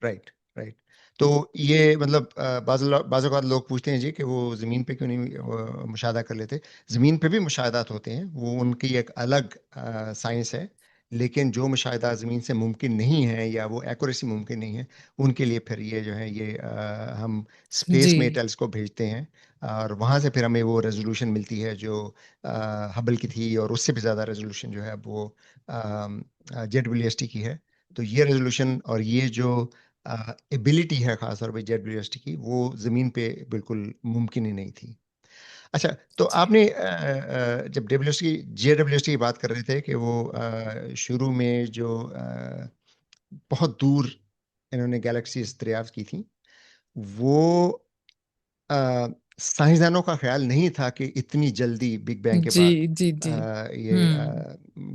Right, right. तो ये मतलब बाज़ औक़ात लोग पूछते हैं जी कि वो ज़मीन पे क्यों नहीं मुशाहदा कर लेते। ज़मीन पे भी मुशाहदात होते हैं, वो उनकी एक अलग साइंस है, लेकिन जो मुशाहदा ज़मीन से मुमकिन नहीं है या वो एक्यूरेसी मुमकिन नहीं है, उनके लिए फिर ये जो है ये हम जी स्पेस में टेलीस्कोप भेजते हैं, और वहाँ से फिर हमें वो रेजोल्यूशन मिलती है जो हबल की थी, और उससे भी ज़्यादा रेजोल्यूशन जो है अब वो JWST की है। तो ये रेजोल्यूशन और ये जो एबिलिटी है खास तौर पे JWST की, वो ज़मीन पे बिल्कुल मुमकिन ही नहीं थी। अच्छा, तो जी आपने जब JWST की बात कर रहे थे कि वो शुरू में जो बहुत दूर इन्होंने गैलेक्सीज दरियाफ्त की थी, वो अ, साइंसदानों का ख्याल नहीं था कि इतनी जल्दी बिग बैंग के जी बाद जी अ, जी। ये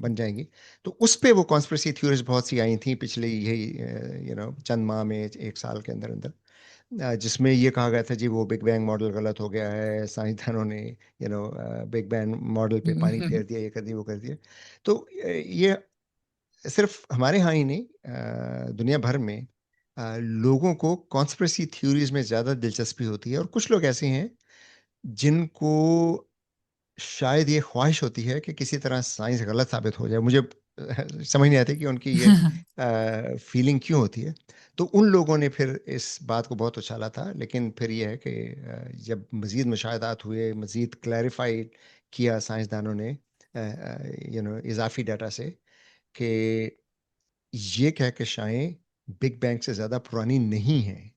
बन जाएंगी। तो उस पे वो कॉन्स्पिरेसी थ्योरीज बहुत सी आई थी पिछले यही चंद माह में, 1 साल के अंदर अंदर, जिसमें ये कहा गया था जी वो बिग बैंग मॉडल गलत हो गया है, साइंसदानों ने बिग बैंग मॉडल पे पानी फेर दिया, ये कर दिया, वो कर दिया। तो ये सिर्फ हमारे यहाँ ही नहीं, दुनिया भर में लोगों को कॉन्स्पिरेसी थ्योरीज में ज़्यादा दिलचस्पी होती है, और कुछ लोग ऐसे हैं जिनको शायद ये ख्वाहिश होती है कि किसी तरह साइंस गलत साबित हो जाए। मुझे समझ नहीं आती कि उनकी ये फीलिंग क्यों होती है। तो उन लोगों ने फिर इस बात को बहुत उछाला था, लेकिन फिर ये है कि जब मज़ीद मुशाहिदात हुए, मज़ीद क्लैरिफाइड किया साइंसदानों ने इजाफी डाटा से, कि ये कहकशाएं बिग बैंग से ज़्यादा पुरानी नहीं हैं।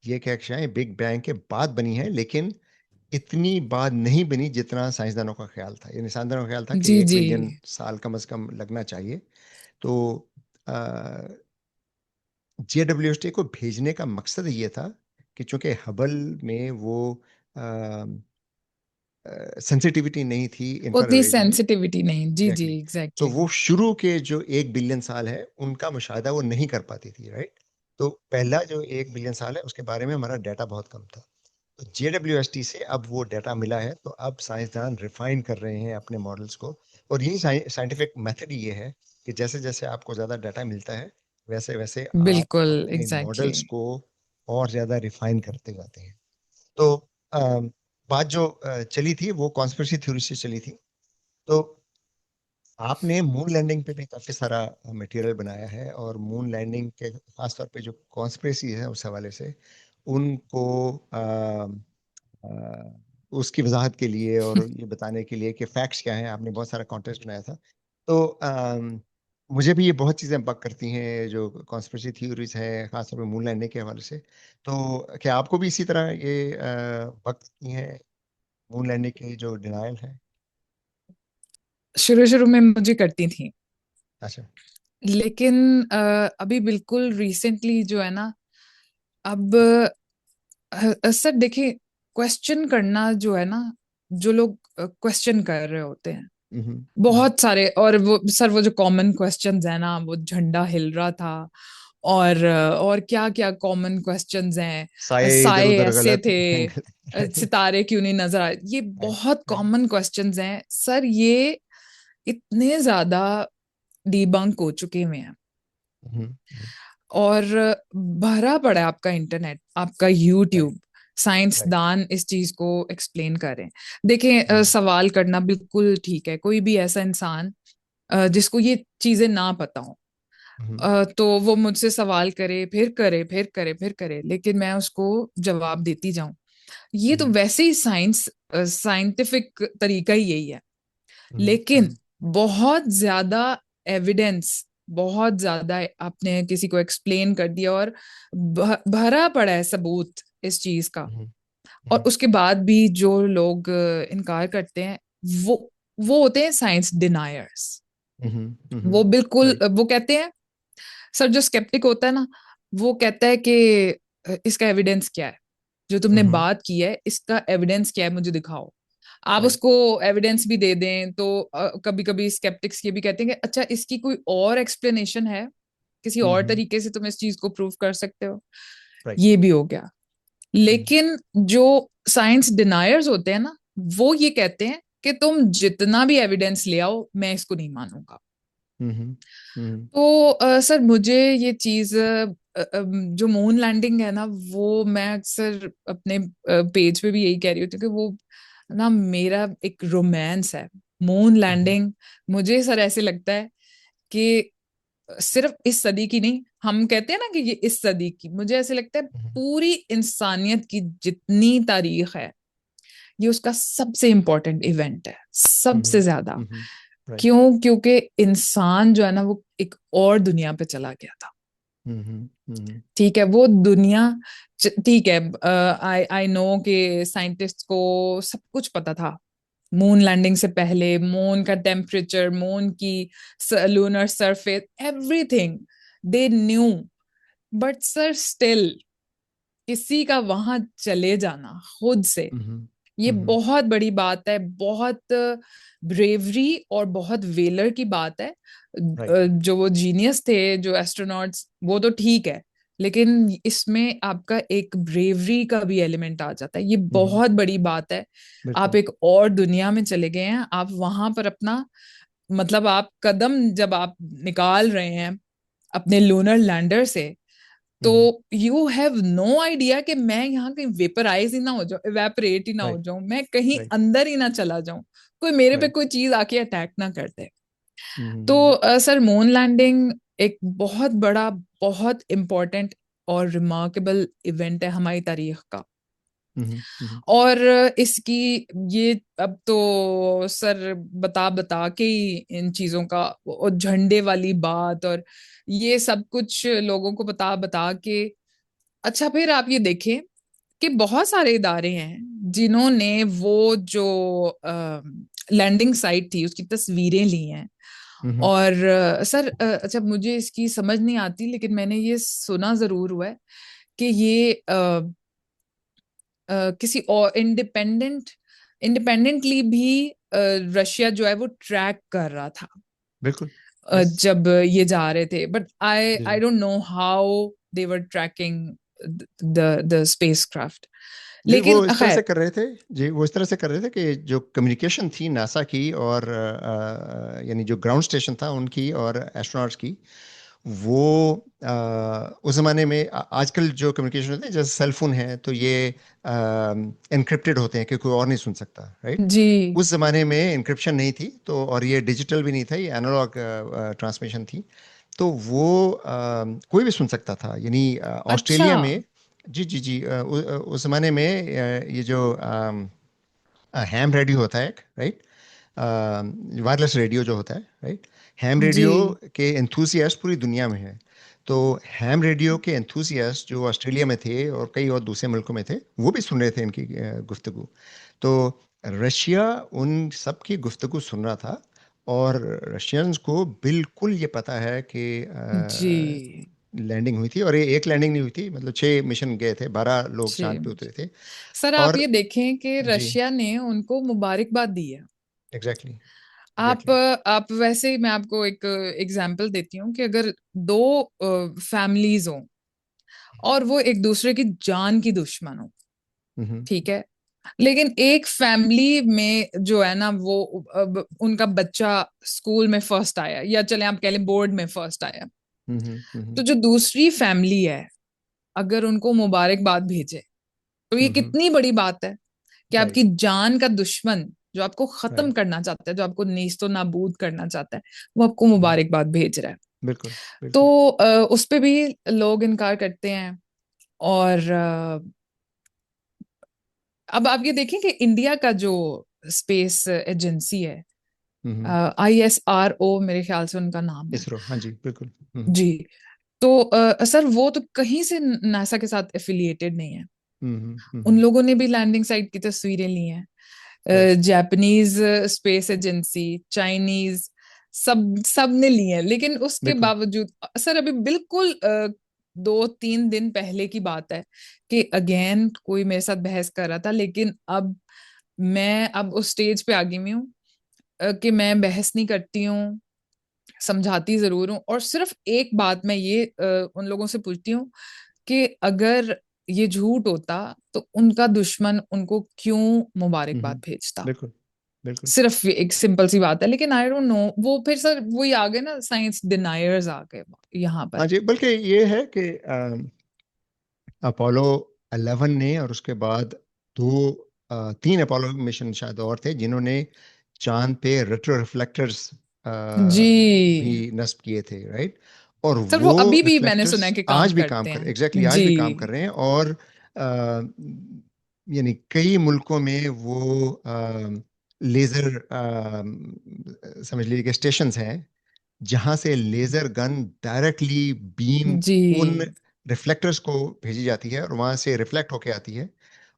ये कहकशाएं बिग बैंग के बाद बनी हैं, लेकिन इतनी बाद नहीं बनी जितना साइंसदानों का ख्याल था। यानी साइंसदानों का ख्याल था कि जी एक जी बिलियन साल कम से कम लगना चाहिए। तो JWST को भेजने का मकसद ये था कि चूंकि हबल में वो सेंसिटिविटी नहीं थी उतनी इंफ्रारेड में, सेंसिटिविटी नहीं, जी जी, एग्जैक्टली, तो एग्जैक्टली। वो शुरू के जो 1 बिलियन साल है उनका मुशाहिदा वो नहीं कर पाती थी, राइट? तो पहला जो 1 बिलियन साल है उसके बारे में हमारा डाटा बहुत कम था। तो JWST से अब वो डाटा मिला है, तो अब साइंसदान रिफाइन कर रहे हैं अपने मॉडल्स को, और यही साइंटिफिक मेथड ये है कि जैसे जैसे आपको ज़्यादा डाटा मिलता है, वैसे वैसे आप बिल्कुल, अपने एग्जैक्टली। मॉडल्स को और ज़्यादा रिफाइन करते जाते हैं। तो बात जो चली थी वो कॉन्स्पिरेसी थ्योरी से चली थी। तो आपने मून लैंडिंग पे भी काफी सारा मटेरियल बनाया है, और मून लैंडिंग के खास तौर पे जो कॉन्स्पिरेसी है उस हवाले से उनको उसकी वजाहत के लिए और ये बताने के लिए कि फैक्ट्स क्या हैं, आपने बहुत सारा कॉन्टेस्ट बनाया था। तो मुझे भी ये बहुत चीज़ें बग करती हैं, जो कॉन्स्पिरेसी थ्योरीज हैं, खासतौर पे मून लैंडिंग के हवाले से। तो क्या आपको भी इसी तरह ये बग करती हैं, मून लैंडिंग की जो डिनायल है? शुरू शुरू में मुझे करती थी, अच्छा। लेकिन अभी बिल्कुल रिसेंटली जो है ना, अब सर देखिए, क्वेश्चन करना जो है ना, जो लोग क्वेश्चन कर रहे होते हैं हम्म। हम्म। बहुत सारे, और वो सर वो जो कॉमन क्वेश्चंस है ना, वो झंडा हिल रहा था, और क्या क्या कॉमन क्वेश्चंस हैं, साए इधर साए उधर ऐसे गलत थे, राइट। सितारे क्यों नहीं नजर आए, ये बहुत राइट। कॉमन क्वेश्चंस हैं सर। ये इतने ज्यादा डिबंक हो चुके हुए हैं, और भरा पड़ा है आपका इंटरनेट, आपका राइट। YouTube, right. साइंसदान इस चीज को एक्सप्लेन करें। देखें, सवाल करना बिल्कुल ठीक है, कोई भी ऐसा इंसान जिसको ये चीजें ना पता हो, तो वो मुझसे सवाल करे, फिर करे, फिर करे, फिर करे, लेकिन मैं उसको जवाब देती जाऊं। ये तो वैसे ही साइंटिफिक तरीका ही यही है, लेकिन बहुत ज्यादा एविडेंस, बहुत ज्यादा आपने किसी को एक्सप्लेन कर दिया, और भरा पड़ा है सबूत इस चीज का, और उसके बाद भी जो लोग इनकार करते हैं, वो वो होते हैं साइंस डिनायर्स। वो बिल्कुल राइट। वो कहते हैं, सर जो स्केप्टिक होता है ना, वो कहता है कि इसका एविडेंस क्या है, जो तुमने बात की है इसका एविडेंस क्या है, मुझे दिखाओ। आप राइट। उसको एविडेंस भी दे दें तो कभी कभी स्केप्टिक्स ये भी कहते हैं कि अच्छा, इसकी कोई और एक्सप्लेनेशन है, किसी और तरीके से तुम इस चीज को प्रूव कर सकते हो। राइट। ये भी हो गया। लेकिन जो साइंस डिनायर्स होते हैं ना, वो ये कहते हैं कि तुम जितना भी एविडेंस ले आओ, मैं इसको नहीं मानूंगा। तो सर मुझे ये चीज जो मून लैंडिंग है ना, वो मैं अक्सर अपने पेज पे भी यही कह रही होती हूँ कि वो ना मेरा एक रोमांस है, मून लैंडिंग। मुझे सर ऐसे लगता है कि सिर्फ इस सदी की नहीं, हम कहते हैं ना कि ये इस सदी की, मुझे ऐसे लगता है पूरी इंसानियत की जितनी तारीख है, ये उसका सबसे इंपॉर्टेंट इवेंट है, सबसे ज्यादा। राइट। क्यों? क्योंकि इंसान जो है ना, वो एक और दुनिया पे चला गया था। ठीक है, वो दुनिया, ठीक है, आई आई नो कि साइंटिस्ट को सब कुछ पता था मून लैंडिंग से पहले, मून का टेम्परेचर, मून की lunar surface, everything they knew. But sir still, किसी का वहां चले जाना खुद से, ये बहुत बड़ी बात है, बहुत ब्रेवरी और बहुत वेलर की बात है। राइट। जो वो जीनियस थे, जो एस्ट्रोनॉट्स, वो तो ठीक है, लेकिन इसमें आपका एक ब्रेवरी का भी एलिमेंट आ जाता है, ये बहुत बड़ी बात है। आप बिल्कुल। एक और दुनिया में चले गए हैं, आप वहां पर अपना, मतलब आप कदम जब आप निकाल रहे हैं अपने लूनर लैंडर से, तो यू हैव नो आइडिया कि मैं यहाँ कहीं वेपराइज ही ना हो जाऊं, इवेपोरेट ही ना हो राइट। जाऊं, मैं कहीं राइट। अंदर ही ना चला जाऊं, कोई मेरे पे राइट। कोई चीज आके अटैक ना कर दे। तो सर मून लैंडिंग एक बहुत बड़ा, बहुत इंपॉर्टेंट और रिमार्केबल इवेंट है हमारी तारीख का। और इसकी, ये अब तो सर बता बता के ही इन चीजों का, और झंडे वाली बात, और ये सब कुछ लोगों को बता बता के, अच्छा फिर आप ये देखें कि बहुत सारे इदारे हैं जिन्होंने वो जो लैंडिंग साइट थी उसकी तस्वीरें ली हैं। और सर अच्छा, मुझे इसकी समझ नहीं आती, लेकिन मैंने ये सुना जरूर हुआ है कि ये किसी और इंडिपेंडेंटली भी रशिया जो है वो ट्रैक कर रहा था बिल्कुल। यस। जब ये जा रहे थे, बट आई जी आई जी। Don't know how they were tracking the spacecraft. जी, लेकिन वो इस तरह से खैर, कर रहे थे। जी, वो इस तरह से कर रहे थे कि जो कम्युनिकेशन थी नासा की और यानी जो ग्राउंड स्टेशन था उनकी और एस्ट्रोनॉट्स की, वो उस ज़माने में आजकल जो कम्युनिकेशन होते हैं जैसे सेल फोन है, तो ये एनक्रिप्टेड होते हैं कि कोई और नहीं सुन सकता, राइट। जी, उस ज़माने में एनक्रिप्शन नहीं थी, तो और ये डिजिटल भी नहीं था, ये एनालॉग ट्रांसमिशन थी। तो वो कोई भी सुन सकता था, यानी अच्छा, ऑस्ट्रेलिया में। जी जी जी, उस ज़माने में ये जो हैम रेडियो होता है एक, राइट। वायरलेस रेडियो जो होता है, राइट। हैम जी रेडियो के एंथुसियास्ट पूरी दुनिया में है। तो हैम रेडियो के एंथुसियास्ट जो ऑस्ट्रेलिया में थे और कई और दूसरे मुल्कों में थे, वो भी सुन रहे थे इनकी गुफ्तगू। तो रशिया उन सब की गुफ्तगू सुन रहा था, और रशियंस को बिल्कुल ये पता है कि जी लैंडिंग हुई थी, और ये एक लैंडिंग नहीं हुई थी, मतलब 6 मिशन गए थे, 12 लोग जी। चांद पे उतरे थे। सर आप और ये देखें कि जी, रशिया ने उनको मुबारकबाद दी है। एग्जैक्टली, आप एग्जैक्टली। आप वैसे ही, मैं आपको एक एग्जांपल देती हूँ कि अगर दो फैमिलीज हों और वो एक दूसरे की जान की दुश्मन हो, हम्म। ठीक है, लेकिन एक फैमिली में जो है ना वो उनका बच्चा स्कूल में फर्स्ट आया, या चले आप कह लें बोर्ड में फर्स्ट आया, तो जो दूसरी फैमिली है अगर उनको मुबारकबाद भेजे तो ये हम्म। कितनी बड़ी बात है कि आपकी राइट, जान का दुश्मन जो आपको खत्म राइट। करना चाहता है, जो आपको नीस्तो नाबूद करना चाहता है, वो आपको मुबारकबाद भेज रहा है। बिल्कुल, तो बिल्कुल। उस पे भी लोग इनकार करते हैं। और अब आप ये देखें कि इंडिया का जो स्पेस एजेंसी है, हम्म। ISRO मेरे ख्याल से उनका नाम है। इसरो, हाँ जी, बिल्कुल। जी। तो सर वो तो कहीं से नासा के साथ एफिलिएटेड नहीं है। उन लोगों ने भी लैंडिंग साइट की तस्वीरें ली हैं, right. Japanese space agency, Chinese, सब सब ने ली है, लेकिन उसके बिल्कुल। बावजूद सर अभी बिल्कुल 2-3 दिन पहले की बात है कि अगेन कोई मेरे साथ बहस कर रहा था, लेकिन अब मैं अब उस स्टेज पे आ गई हूँ कि मैं बहस नहीं करती हूँ, समझाती जरूर हूँ, और सिर्फ एक बात मैं ये उन लोगों से पूछती हूँ कि अगर ये झूठ होता तो उनका दुश्मन उनको क्यों मुबारकबाद भेजता। बिल्कुल, बिल्कुल। सिर्फ ये एक सिंपल सी बात है, लेकिन आई डोंट नो, वो फिर सर वही आ गए ना, साइंस डिनायर्स आ गए यहाँ हाँ पर। जी, बल्कि ये है कि अपोलो 11 ने, और उसके बाद 3 अपोलो मिशन शायद और थे जिन्होंने चांद पे रेट्रो रिफ्लेक्टर्स भी जी नस्ब किए थे, राइट। और सर वो वो अभी भी मैंने सुना है रिफ्लेक्टर्स कि आज काम भी काम करते कर, हैं। एग्जैक्टली, आज जी भी काम कर रहे हैं। और यानी कई मुल्कों में वो लेजर, समझ लीजिए कि स्टेशंस हैं जहां से लेजर गन डायरेक्टली बीम जी। उन रिफ्लेक्टर्स को भेजी जाती है, और वहां से रिफ्लेक्ट होके आती है।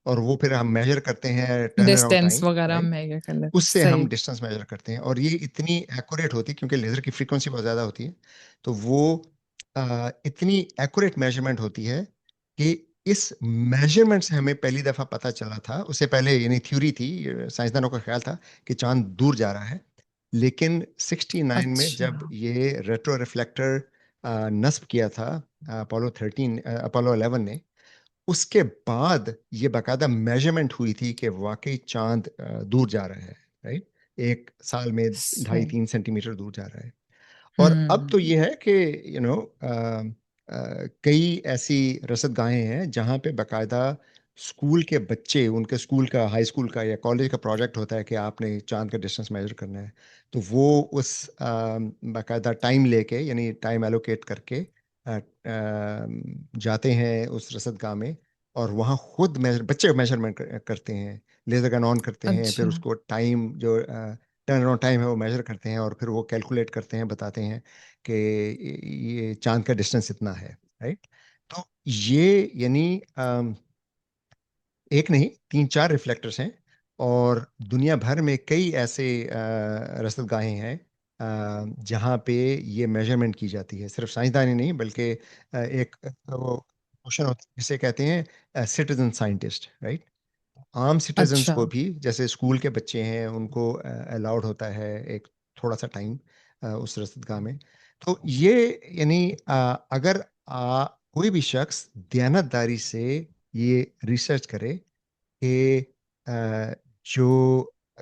और वो फिर हम मेजर करते हैं टर्न अराउंड डिस्टेंस टाइम, वगैरह राइट। में क्या कर ले उससे हम सही। डिस्टेंस मेजर करते हैं, और ये इतनी एक्यूरेट होती है क्योंकि लेजर की फ्रीक्वेंसी बहुत ज़्यादा होती है। तो वो इतनी एक्यूरेट मेजरमेंट होती है कि इस मेजरमेंट से हमें पहली दफ़ा पता चला था। उससे पहले यानी थ्योरी थी, साइंसदानों का ख्याल था कि चांद दूर जा रहा है। लेकिन 69 में अच्छा। जब ये रेट्रो रिफ्लेक्टर नस्ब किया था अपोलो 11 ने, उसके बाद ये बाकायदा मेजरमेंट हुई थी कि वाकई चांद दूर जा रहा है, राइट। 1 साल में ढाई सही। 3 सेंटीमीटर दूर जा रहा है। और अब तो हम्म। ये है कि यू नो कई ऐसी रसदगाहें हैं जहाँ पे बाकायदा स्कूल के बच्चे, उनके स्कूल का, हाई स्कूल का या कॉलेज का प्रोजेक्ट होता है कि आपने चांद का डिस्टेंस मेजर करना है। तो वो उस बाकायदा टाइम लेके, यानी टाइम एलोकेट करके जाते हैं उस रसदगाह में, और वहाँ खुद मेजर, बच्चे मेजरमेंट करते हैं, लेजर गन ऑन करते हैं, फिर अच्छा। उसको टाइम जो टर्न अराउंड टाइम है वो मेजर करते हैं, और फिर वो कैलकुलेट करते हैं, बताते हैं कि ये चांद का डिस्टेंस इतना है, राइट। तो ये यानी एक नहीं, 3-4 रिफ्लेक्टर्स हैं। और दुनिया भर में कई ऐसे रसदगाहें हैं जहाँ पे ये मेजरमेंट की जाती है। सिर्फ साइंसदान ही नहीं, बल्कि एक वो क्वेश्चन होता है जिसे कहते हैं सिटीजन साइंटिस्ट, राइट। आम सिटीजन्स अच्छा। को भी, जैसे स्कूल के बच्चे हैं, उनको अलाउड होता है एक थोड़ा सा टाइम उस रसदगाह में। तो ये यानी अगर कोई भी शख्स दयानतदारी से ये रिसर्च करे कि जो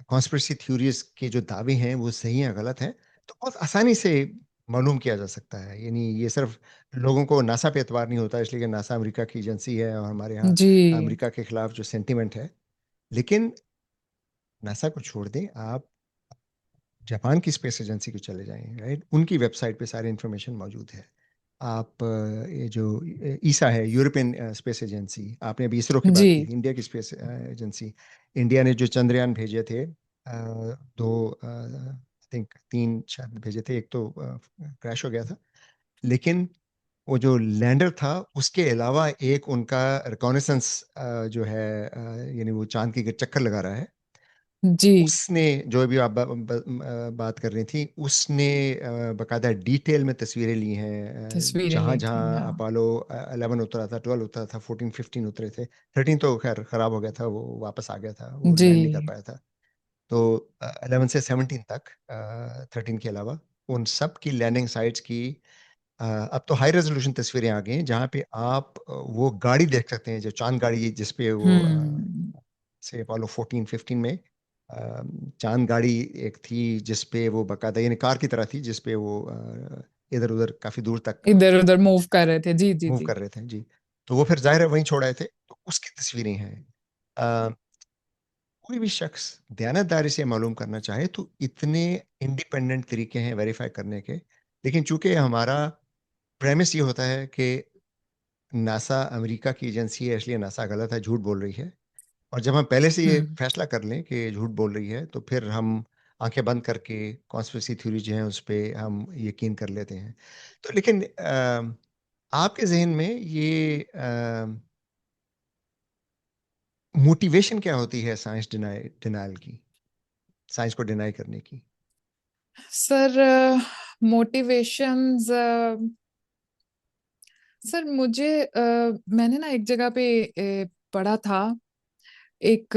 कॉन्स्पिरेसी थ्योरीज के जो दावे हैं वो सही हैं गलत हैं, तो बहुत आसानी से मालूम किया जा सकता है। यानी ये सिर्फ लोगों को नासा पे एतबार नहीं होता, इसलिए कि नासा अमेरिका की एजेंसी है और हमारे यहाँ जी अमेरिका के खिलाफ जो सेंटिमेंट है। लेकिन नासा को छोड़ दें, आप जापान की स्पेस एजेंसी को चले जाएं, राइट। उनकी वेबसाइट पे सारी इंफॉर्मेशन मौजूद है। आप ये जो ईसा है, यूरोपियन स्पेस एजेंसी, आपने अभी इसरो की जी। बात की थी, इंडिया की स्पेस एजेंसी। इंडिया ने जो चंद्रयान भेजे थे दो थिंक तीन शायद भेजे थे, एक तो क्रैश हो गया था। लेकिन वो जो लैंडर था उसके अलावा एक उनका रिकॉनेसेंस जो है, यानी वो चांद की चक्कर लगा रहा है, जी। उसने जो भी आप बात कर रही थी, उसने बकायदा डिटेल में तस्वीरें ली हैं। तस्वीरें जहाँ ली थी, जहाँ हाँ। अपोलो 11 उतरा था, 12 उतरा था, 14 15 उतरे थे, 13 तो खैर खराब हो गया था, वो वापस आ गया था, वो जी। लैंड नहीं कर पाया था। तो 11 से 17 तक, 13 के अलावा उन सब की लैंडिंग साइट्स की अब तो हाई रेजोल्यूशन तस्वीरें आ गई हैं, जहाँ पे आप वो गाड़ी देख सकते हैं, जो चांद गाड़ी जिसपे वो हम्म। से अपोलो 14 15 में चांद गाड़ी एक थी, जिसपे वो बकायदा यानी कार की तरह थी, जिसपे वो इधर उधर काफी दूर तक इधर उधर मूव कर रहे थे, जी जी मूव जी। कर रहे थे जी। तो वो फिर जाहिर है वहीं छोड़ आए थे, तो उसकी तस्वीरें हैं। अ, कोई भी शख्स दयानतदारी से मालूम करना चाहे तो इतने इंडिपेंडेंट तरीके हैं वेरीफाई करने के। लेकिन चूंकि हमारा प्रेमिस ये होता है कि नासा अमेरिका की एजेंसी है, इसलिए नासा गलत है, झूठ बोल रही है, और जब हम पहले से ये हम्म। फैसला कर लें कि झूठ बोल रही है, तो फिर हम आंखें बंद करके कॉन्स्पिरेसी थ्योरी जो है उस पे हम यकीन कर लेते हैं। तो लेकिन आपके जहन में ये मोटिवेशन क्या होती है साइंस डिनायल की, साइंस को डिनाई करने की? सर, मोटिवेशंस, सर मुझे मैंने ना एक जगह पे पढ़ा था। एक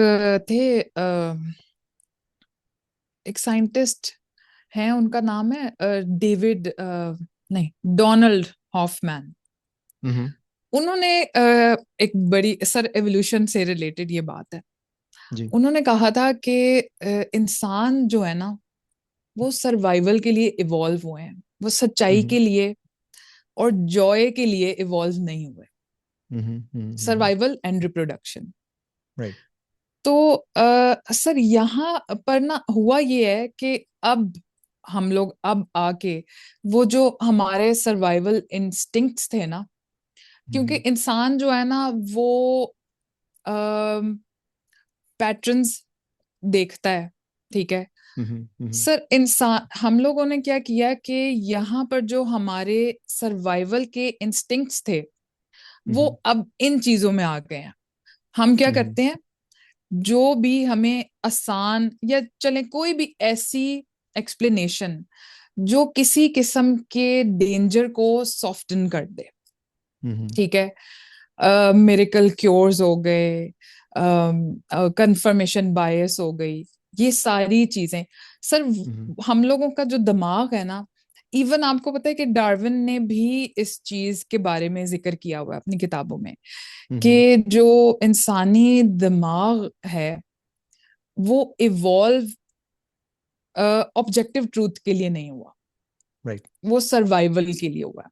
थे एक साइंटिस्ट हैं, उनका नाम है डेविड, नहीं, डोनाल्ड हॉफमैन। हम्म। उन्होंने एक बड़ी, सर एवोल्यूशन से रिलेटेड ये बात है। जी। उन्होंने कहा था कि इंसान जो है ना, वो सर्वाइवल के लिए इवॉल्व हुए हैं, वो सच्चाई हम्म। के लिए और जॉय के लिए इवॉल्व नहीं हुए। Survival and reproduction. राइट। तो सर यहाँ पर ना हुआ ये है कि अब हम लोग अब आके वो जो हमारे सर्वाइवल इंस्टिंक्ट्स थे ना, क्योंकि हम्म। इंसान जो है ना वो पैटर्न्स देखता है, ठीक है। हम्म। हम्म। सर इंसान, हम लोगों ने क्या किया कि यहाँ पर जो हमारे सर्वाइवल के इंस्टिंक्ट्स थे, वो हम्म। अब इन चीजों में आ गए हैं। हम क्या हम्म। करते हैं, जो भी हमें आसान, या चले कोई भी ऐसी एक्सप्लेनेशन जो किसी किस्म के डेंजर को सॉफ्टन कर दे, हम्म। ठीक है। मिरेकल क्योर्स हो गए, कंफर्मेशन बायस हो गई, ये सारी चीजें। सर हम्म। हम लोगों का जो दिमाग है ना, इवन आपको पता है कि डार्विन ने भी इस चीज के बारे में जिक्र किया हुआ है अपनी किताबों में, हम्म। कि जो इंसानी दिमाग है वो इवॉल्व ऑब्जेक्टिव ट्रूथ के लिए नहीं हुआ, राइट। वो सर्वाइवल के लिए हुआ।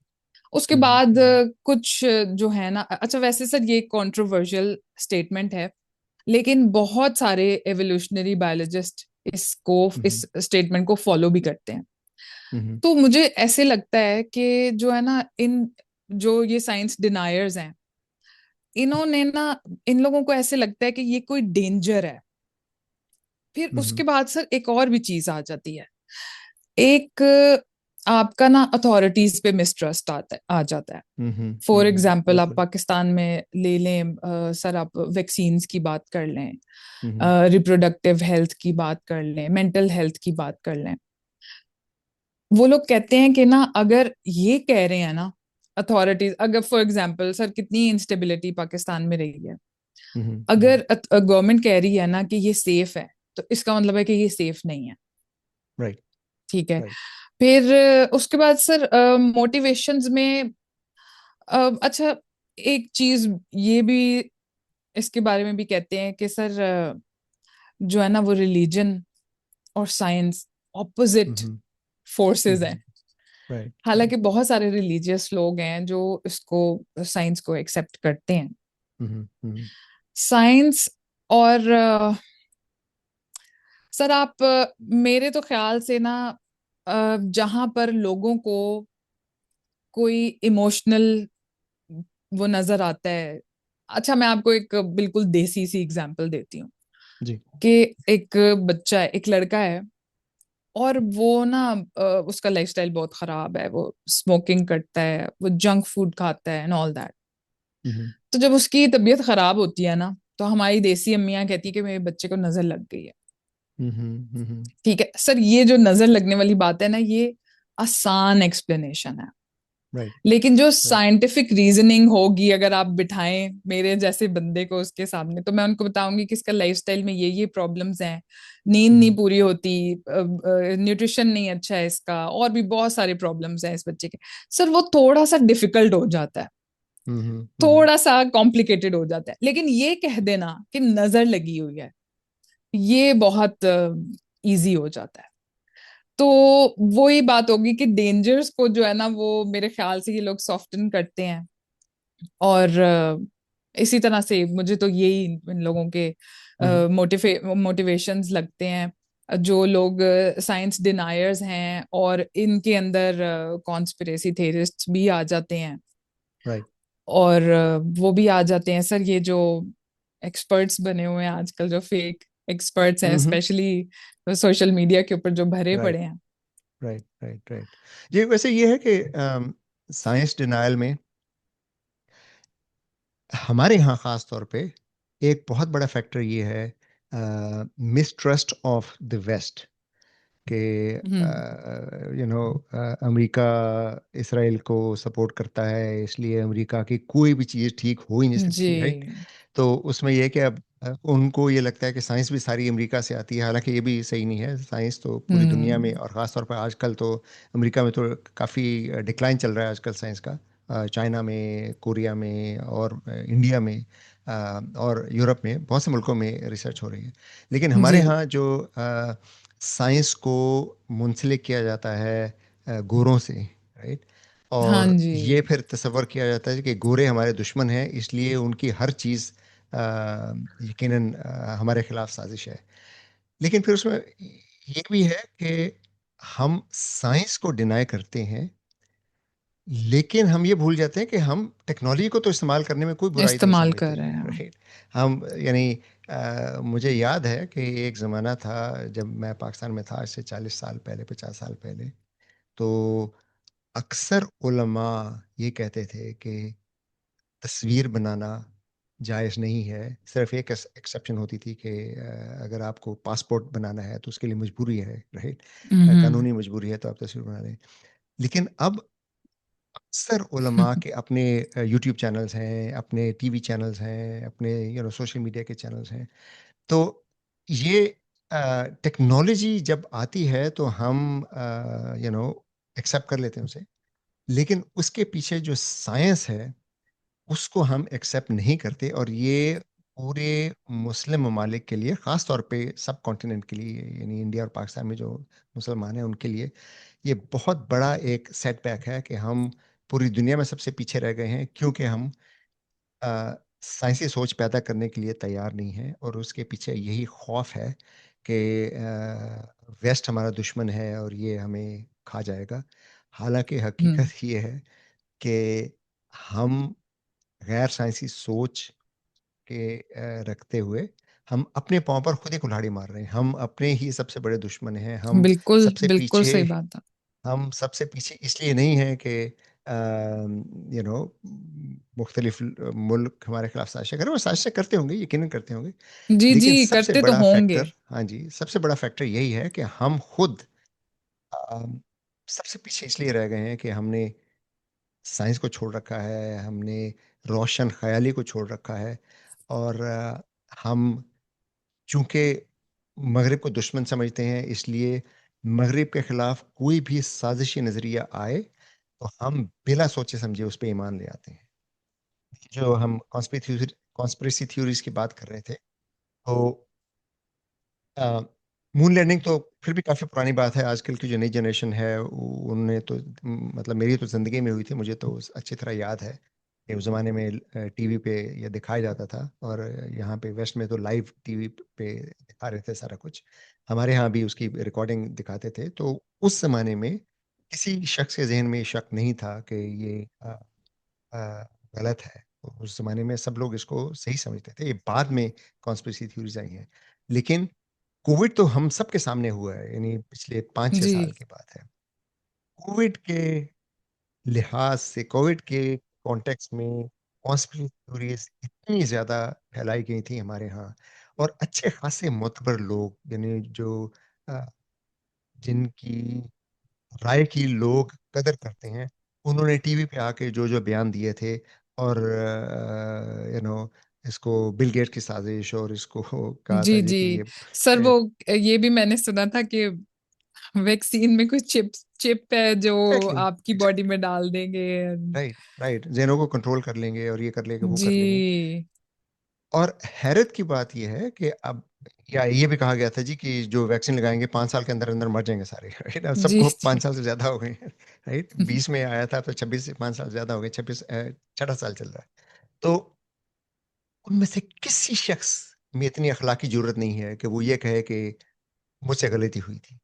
उसके बाद हम्म। कुछ जो है ना, अच्छा वैसे सर ये कंट्रोवर्शियल स्टेटमेंट है, लेकिन बहुत सारे एवोल्यूशनरी बायोलॉजिस्ट इसको, हम्म। इस स्टेटमेंट को फॉलो भी करते हैं। हम्म। तो मुझे ऐसे लगता है कि जो है ना, इन जो ये साइंस डिनायर्स हैं, इन्होंने ना, इन लोगों को ऐसे लगता है कि ये कोई डेंजर है। फिर हम्म। उसके बाद सर एक और भी चीज आ जाती है। एक आपका ना अथॉरिटीज पे मिसट्रस्ट आ जाता है। फॉर एग्जाम्पल आप बिल्कुल। पाकिस्तान में ले लें, सर आप वैक्सीन्स की बात कर लें, हम्म। रिप्रोडक्टिव हेल्थ की बात कर लें, मेंटल हेल्थ की बात कर लें। वो लोग कहते हैं कि ना, अगर ये कह रहे हैं ना अथॉरिटीज, अगर फॉर एग्जाम्पल सर कितनी इंस्टेबिलिटी पाकिस्तान में रही है, हम्म। अगर गवर्नमेंट कह रही है ना कि ये सेफ है, तो इसका मतलब है कि ये सेफ नहीं है, राइट। ठीक है। राइट। फिर उसके बाद सर मोटिवेशंस में, अच्छा एक चीज ये भी इसके बारे में भी कहते हैं कि सर जो है ना, वो रिलीजन और साइंस ऑपोजिट हम्म। फोर्सेस हैं। हम्म। राइट। हालांकि राइट। बहुत सारे रिलीजियस लोग हैं जो इसको, साइंस को एक्सेप्ट करते हैं। हम्म। साइंस और सर आप मेरे तो ख्याल से ना, जहां पर लोगों को कोई इमोशनल वो नजर आता है। अच्छा मैं आपको एक बिल्कुल देसी सी एग्जांपल देती हूँ। जी। कि एक बच्चा है, एक लड़का है, और वो ना उसका लाइफस्टाइल बहुत खराब है, वो स्मोकिंग करता है, वो जंक फूड खाता है एंड ऑल दैट। हम्म। तो जब उसकी तबीयत खराब होती है ना, तो हमारी देसी अम्मियां कहती है कि मेरे बच्चे को नजर लग गई है। हम्म। ठीक है सर, ये जो नजर लगने वाली बात है ना, ये आसान एक्सप्लेनेशन है। राइट। लेकिन जो राइट। साइंटिफिक रीजनिंग होगी, अगर आप बिठाएं मेरे जैसे बंदे को उसके सामने, तो मैं उनको बताऊंगी कि इसका लाइफस्टाइल में ये प्रॉब्लम्स हैं, नींद नहीं हम्म। पूरी होती, न्यूट्रिशन नहीं अच्छा है इसका, और भी बहुत सारे प्रॉब्लम्स हैं इस बच्चे के। सर वो थोड़ा सा डिफिकल्ट हो जाता है, थोड़ा सा कॉम्प्लिकेटेड हो जाता है, लेकिन ये कह देना कि नजर लगी हुई है, ये बहुत इजी हो जाता है। तो वही बात होगी कि डेंजर्स को जो है ना, वो मेरे ख्याल से ये लोग सॉफ्टन करते हैं। और इसी तरह से मुझे तो यही इन लोगों के हम्म। मोटिवेशंस लगते हैं, जो लोग साइंस डिनायर्स हैं, और इनके अंदर कॉन्स्पिरेसी थेरिस्ट्स भी आ जाते हैं। राइट। और वो भी आ जाते हैं सर, ये जो एक्सपर्ट्स बने हुए हैं आजकल, जो फेक एक्सपर्ट्स हैं, हम्म। स्पेशली सोशल मीडिया के ऊपर जो भरे पड़े राइट। हैं। राइट। राइट। राइट। जी, वैसे ये है कि साइंस डिनायल में हमारे यहाँ ख़ास तौर पे एक बहुत बड़ा फैक्टर ये है मिसट्रस्ट ऑफ द वेस्ट, कि हम्म। अमेरिका इसराइल को सपोर्ट करता है, इसलिए अमेरिका की कोई भी चीज़ ठीक हो ही नहीं सकती, राइट। जी। तो उसमें यह है कि अब उनको ये लगता है कि साइंस भी सारी अमेरिका से आती है, हालांकि ये भी सही नहीं है। साइंस तो पूरी दुनिया में, हम्म। और ख़ास तौर पर आजकल तो अमेरिका में तो काफ़ी डिक्लाइन चल रहा है आजकल साइंस का। चाइना में, कोरिया में, और इंडिया में, और यूरोप में बहुत से मुल्कों में रिसर्च हो रही है। लेकिन हमारे जी। यहाँ जो साइंस को मुंसलिक किया जाता है गोरों से, राइट। हाँ और जी। ये फिर तसव्वुर किया जाता है कि गोरे हमारे दुश्मन हैं, इसलिए उनकी हर चीज़ यकीनन हमारे खिलाफ साजिश है। लेकिन फिर उसमें ये भी है कि हम साइंस को डिनाई करते हैं, लेकिन हम ये भूल जाते हैं कि हम टेक्नोलॉजी को तो इस्तेमाल करने में कोई बुराई नहीं इस्तेमाल समझते, कर रहे हैं हम। राइट। हम यानी मुझे याद है कि एक ज़माना था जब मैं पाकिस्तान में था, आज से 40 साल पहले, 50 साल पहले। तो अक्सर उलमा ये कहते थे कि तस्वीर बनाना जायज़ नहीं है। सिर्फ एक एक्सेप्शन होती थी कि अगर आपको पासपोर्ट बनाना है तो उसके लिए मजबूरी है, राइट। हम्म। कानूनी मजबूरी है तो आप तस्वीर बना लें। लेकिन अब अक्सर उलमा के अपने यूट्यूब चैनल्स हैं, अपने टीवी चैनल्स हैं, अपने सोशल मीडिया के चैनल्स हैं। तो ये टेक्नोलॉजी जब आती है तो हम एक्सेप्ट कर लेते हैं उसे, लेकिन उसके पीछे जो साइंस है उसको हम एक्सेप्ट नहीं करते। और ये पूरे मुस्लिम ममालिक के लिए, ख़ास तौर पे सब कॉन्टिनेंट के लिए, यानी इंडिया और पाकिस्तान में जो मुसलमान हैं उनके लिए, ये बहुत बड़ा एक सेटबैक है कि हम पूरी दुनिया में सबसे पीछे रह गए हैं, क्योंकि हम साइंसी सोच पैदा करने के लिए तैयार नहीं हैं। और उसके पीछे यही खौफ है कि वेस्ट हमारा दुश्मन है और ये हमें खा जाएगा। हालांकि हम्म। हकीकत ये है कि हम गैर साइंसी सोच के रखते हुए हम अपने पाँव पर खुद ही कुल्हाड़ी मार रहे हैं। हम अपने ही सबसे बड़े दुश्मन हैं। बिल्कुल बिल्कुल सही बात था। हम सबसे पीछे इसलिए नहीं हैं कि यू नो मुख्तलिफ मुल्क हमारे खिलाफ साजिशें करें, वो साजिशें करते होंगे, यकीनन करते होंगे। जी लेकिन जी, सबसे करते तो बड़ा होंगे। फैक्टर, हाँ जी, सबसे बड़ा फैक्टर यही है कि हम खुद अम, सबसे पीछे इसलिए रह गए हैं कि हमने साइंस को छोड़ रखा है, हमने रोशन ख्याली को छोड़ रखा है। और हम चूंकि मगरिब को दुश्मन समझते हैं, इसलिए मगरिब के खिलाफ कोई भी साजिशी नज़रिया आए तो हम बिला सोचे समझे उस पर ईमान ले आते हैं। जो हम कॉन्स्पिरेसी थ्योरीज की बात कर रहे थे, तो मून लैंडिंग तो फिर भी काफ़ी पुरानी बात है। आजकल की जो नई जनरेशन है उनने तो मतलब मेरी तो ज़िंदगी में हुई थी, मुझे तो अच्छी तरह याद है कि उस ज़माने में टीवी पे ये दिखाया जाता था। और यहाँ पे वेस्ट में तो लाइव टीवी पे दिखा रहे थे सारा कुछ। हमारे यहाँ भी उसकी रिकॉर्डिंग दिखाते थे। तो उस ज़माने में किसी शख्स के जहन में ये शक नहीं था कि ये अ, गलत है। तो उस ज़माने में सब लोग इसको सही समझते थे। ये बाद में कॉन्स्पिरेसी थ्योरीज आई हैं। लेकिन कोविड तो हम सबके सामने हुआ है, यानी पिछले 5-6 साल जी की बात है। कोविड के लिहाज से, कोविड के कॉन्टेक्स्ट में कॉन्स्पिरेसी थ्योरीज इतनी ज्यादा फैलाई गई थी हमारे यहाँ, और अच्छे खासे मोतबर लोग, यानी जो अ, जिनकी राय की लोग कदर करते हैं, उन्होंने टीवी पे आके जो जो बयान दिए थे, और इसको बिल गेट्स की साजिश, और इसको कहा था जी जी जी। कि ये सर वो ये भी मैंने सुना था कि वैक्सीन में कुछ चिप है जो एग्जैक्टली, आपकी बॉडी में डाल देंगे। राइट राइट, जेनों को कंट्रोल कर लेंगे और ये कर लेंगे, वो कर लेंगे। जी और हैरत की बात यह है कि अब, या ये भी कहा गया था जी कि जो वैक्सीन लगाएंगे 5 साल के अंदर अंदर मर जाएंगे सारे, राइट। अब जी सबको जी। 5 साल से ज्यादा हो गए हैं, राइट। 20 में आया था तो 26 से 5 साल ज्यादा हो गए, 26 छठा साल चल रहा है। तो उनमें से किसी शख्स में इतनी अखलाकी जरूरत नहीं है कि वो ये कहे कि मुझसे गलती हुई थी।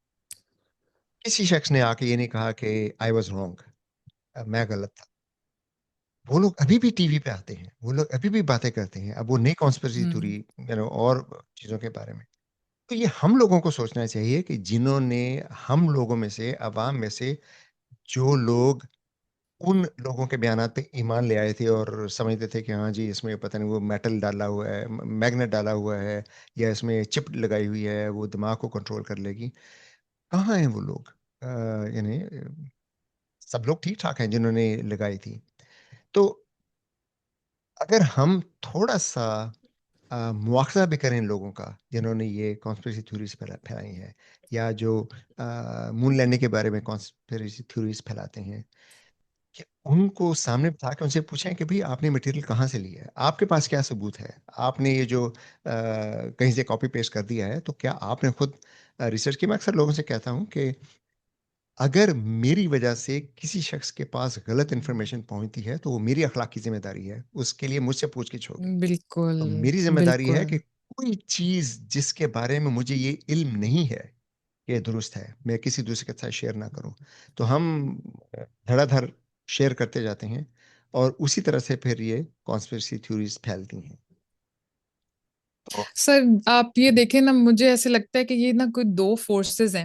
किसी शख्स ने आके ये नहीं कहा कि आई वॉज रॉन्ग, मैं गलत था। वो लोग अभी भी टीवी पे आते हैं, वो लोग अभी भी बातें करते हैं, अब वो नई कॉन्स्पिरेसी थ्योरी, हम्म। और चीजों के बारे में। तो ये हम लोगों को सोचना चाहिए कि जिन्होंने, हम लोगों में से, अवाम में से, जो लोग उन लोगों के बयानात पे ईमान ले आए थे और समझते थे कि हाँ जी इसमें पता नहीं वो मेटल डाला हुआ है, मैग्नेट डाला हुआ है, या इसमें चिप लगाई हुई है, वो दिमाग को कंट्रोल कर लेगी, कहाँ हैं वो लोग? यानी सब लोग ठीक ठाक हैं जिन्होंने लगाई थी। तो अगर हम थोड़ा सा मुआखजा भी करें इन लोगों का जिन्होंने ये कॉन्स्पिरेसी थ्योरीज फैलाई हैं, या जो मून लैंडिंग के बारे में कॉन्स्पिरेसी थ्योरीज फैलाते हैं, कि उनको सामने बिठा के उनसे पूछें कि भाई आपने मटेरियल कहाँ से लिया है, आपके पास क्या सबूत है, आपने ये जो कहीं से कॉपी पेस्ट कर दिया है, तो क्या आपने खुद रिसर्च की? मैं अक्सर लोगों से कहता हूँ कि अगर मेरी वजह से किसी शख्स के पास गलत इंफॉर्मेशन पहुंचती है तो वो मेरी अखलाकी जिम्मेदारी है, उसके लिए मुझसे पूछगिछ होगी। बिल्कुल तो मेरी जिम्मेदारी है बिल्कुल। कि कोई चीज जिसके बारे में मुझे ये इल्म नहीं है कि ये दुरुस्त है, मैं किसी दूसरे के साथ शेयर ना करूं। तो हम धड़ाधड़ शेयर करते जाते हैं, और उसी तरह से फिर ये कॉन्स्पिरेसी थ्योरीज फैलती हैं। तो सर आप ये देखें ना, मुझे ऐसे लगता है कि ये ना कोई दो फोर्सेस हैं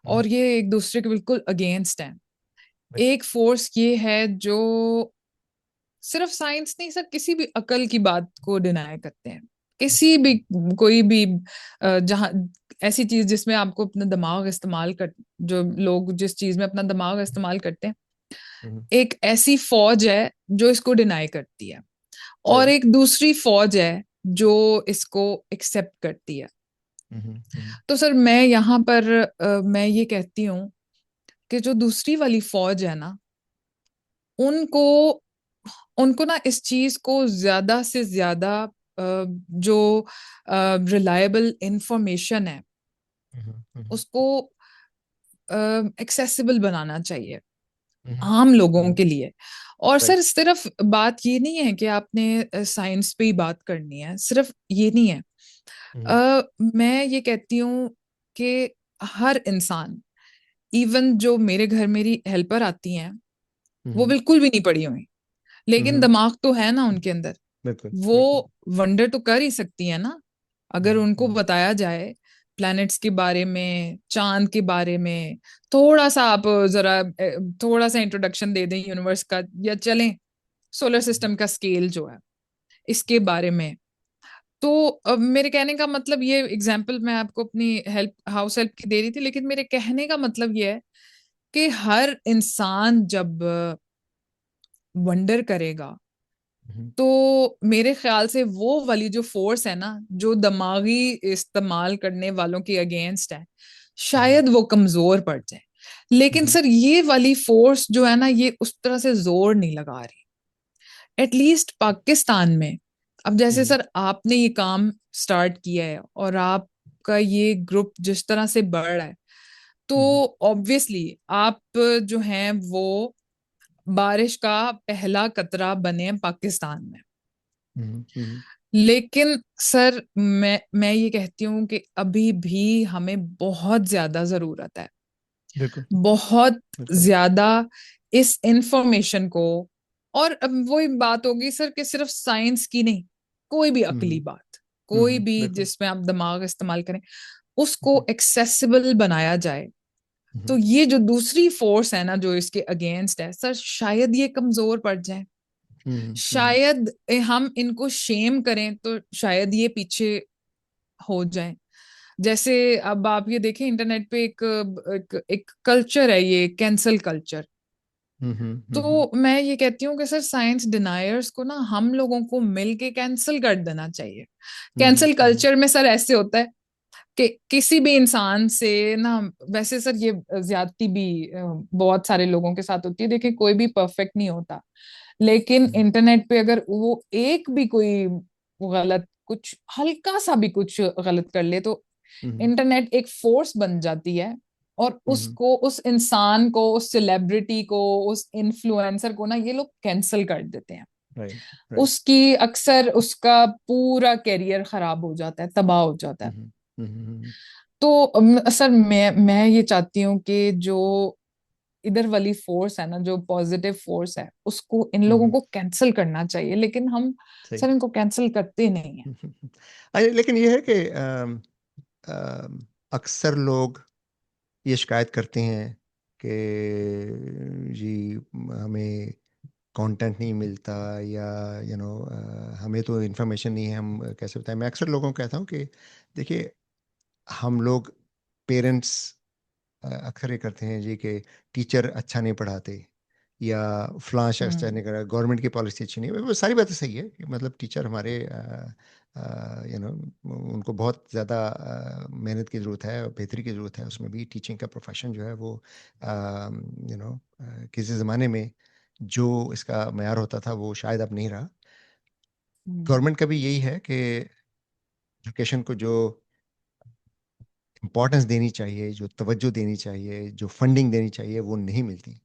हम्म, और ये एक दूसरे के बिल्कुल अगेंस्ट हैं। बिल्कुल। एक फोर्स ये है जो सिर्फ साइंस नहीं सर, किसी भी अकल की बात को डिनाई करते हैं। किसी भी, कोई भी जहां ऐसी चीज जिसमें आपको अपना दिमाग इस्तेमाल कर, जो लोग जिस चीज में अपना दिमाग इस्तेमाल करते हैं, हम्म, एक ऐसी फौज है जो इसको डिनाई करती है, और सही। एक दूसरी फौज है जो इसको एक्सेप्ट करती है। हम्म, हम्म, तो सर मैं यहाँ पर मैं ये कहती हूँ कि जो दूसरी वाली फौज है ना, उनको उनको ना इस चीज को ज्यादा से ज्यादा जो रिलायबल इंफॉर्मेशन है हम्म, उसको एक्सेसिबल बनाना चाहिए हम्म, आम लोगों हम्म, के लिए। और राइट। सर सिर्फ बात ये नहीं है कि आपने साइंस पे ही बात करनी है, सिर्फ ये नहीं है। हम्म, मैं ये कहती हूँ कि हर इंसान, इवन जो मेरे घर मेरी हेल्पर आती हैं, वो हम्म, बिल्कुल भी नहीं पढ़ी हुई, लेकिन हम्म, दिमाग तो है ना उनके अंदर। बिल्कुल वो बिल्कुल। वंडर तो कर ही सकती है ना, अगर हम्म, उनको बताया जाए प्लैनेट्स के बारे में, चांद के बारे में। थोड़ा सा आप जरा थोड़ा सा इंट्रोडक्शन दे दें यूनिवर्स का, या चलें सोलर सिस्टम का स्केल जो है इसके बारे में। तो अब मेरे कहने का मतलब, ये एग्जाम्पल मैं आपको अपनी हेल्प, हाउस हेल्प की दे रही थी, लेकिन मेरे कहने का मतलब ये है कि हर इंसान जब वंडर करेगा, हम्म, तो मेरे ख्याल से वो वाली जो फोर्स है ना, जो दिमागी इस्तेमाल करने वालों के अगेंस्ट है, हम्म, शायद वो कमजोर पड़ जाए। लेकिन हम्म, सर ये वाली फोर्स जो है ना, ये उस तरह से जोर नहीं लगा रही, एटलीस्ट पाकिस्तान में। अब जैसे हम्म, सर आपने ये काम स्टार्ट किया है और आपका ये ग्रुप जिस तरह से बढ़ रहा है, तो हम्म, ऑब्वियसली आप जो हैं वो बारिश का पहला कतरा बने हैं पाकिस्तान में। हम्म, लेकिन सर मैं ये कहती हूँ कि अभी भी हमें बहुत ज्यादा जरूरत है, बिल्कुल बहुत बिल्कुल। ज्यादा इस इंफॉर्मेशन को। और अब वही बात होगी सर कि सिर्फ साइंस की नहीं, कोई भी अकली हम्म, बात, कोई भी बिल्कुल। जिसमें आप दिमाग इस्तेमाल करें, उसको एक्सेसिबल बनाया जाए। तो ये जो दूसरी फोर्स है ना जो इसके अगेंस्ट है सर, शायद ये कमजोर पड़ जाए, शायद हम इनको शेम करें तो शायद ये पीछे हो जाए। जैसे अब आप ये देखें इंटरनेट पे एक कल्चर है, ये कैंसल कल्चर। तो मैं ये कहती हूँ कि सर साइंस डिनायर्स को ना हम लोगों को मिलके कैंसिल कर देना चाहिए। कैंसिल कल्चर में सर ऐसे होता है कि किसी भी इंसान से ना, वैसे सर ये ज्यादती भी बहुत सारे लोगों के साथ होती है, देखिए कोई भी परफेक्ट नहीं होता, लेकिन इंटरनेट पे अगर वो एक भी कोई गलत कुछ हल्का सा भी कुछ गलत कर ले तो इंटरनेट एक फोर्स बन जाती है, और उसको, उस इंसान को, उस सेलिब्रिटी को, उस इन्फ्लुएंसर को ना ये लोग कैंसिल कर देते हैं। Right, right. उसकी अक्सर उसका पूरा करियर खराब हो जाता है, तबाह हो जाता है। तो सर मैं ये चाहती हूँ कि जो इधर वाली फोर्स है ना, जो पॉजिटिव फोर्स है, उसको इन लोगों को कैंसिल करना चाहिए, लेकिन हम सही। सर इनको कैंसिल करते नहीं है। अरे लेकिन ये है कि अक्सर लोग ये शिकायत करते हैं कि जी हमें कंटेंट नहीं मिलता, या हमें तो इन्फॉर्मेशन नहीं है, हम कैसे बताएं। मैं अक्सर लोगों को कहता हूँ कि देखिए, हम लोग पेरेंट्स अक्सर ये करते हैं जी कि टीचर अच्छा नहीं पढ़ाते, या फलां शख्स अच्छा हम्म। नहीं कर रहा, गवर्नमेंट की पॉलिसी अच्छी नहीं है। वो सारी बातें सही है कि मतलब टीचर हमारे उनको बहुत ज़्यादा मेहनत की ज़रूरत है और बेहतरी की ज़रूरत है। उसमें भी टीचिंग का प्रोफेशन जो है वो किसी ज़माने में जो इसका मैार होता था वो शायद अब नहीं रहा। हम्म। गवर्नमेंट का भी यही है कि एजुकेशन को जो इम्पोर्टेंस देनी चाहिए, जो तवज्जो देनी चाहिए, जो फंडिंग देनी चाहिए, वो नहीं मिलती।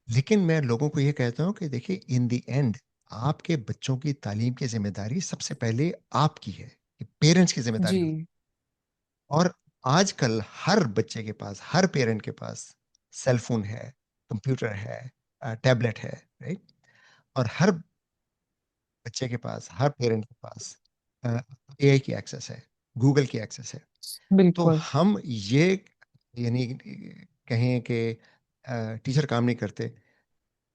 लेकिन मैं लोगों को ये कहता हूँ कि देखिए, इन द एंड आपके बच्चों की तालीम की ज़िम्मेदारी सबसे पहले आपकी है, ये पेरेंट्स की ज़िम्मेदारी होती जी। है। और आजकल हर बच्चे के पास, हर पेरेंट के पास सेल फ़ोन है, कंप्यूटर है, टैबलेट है, राइट? और हर बच्चे के पास, हर पेरेंट के पास अ, एआई की एक्सेस है, गूगल की एक्सेस है। तो बिल्कुल। हम ये यानी कहें कि टीचर काम नहीं करते।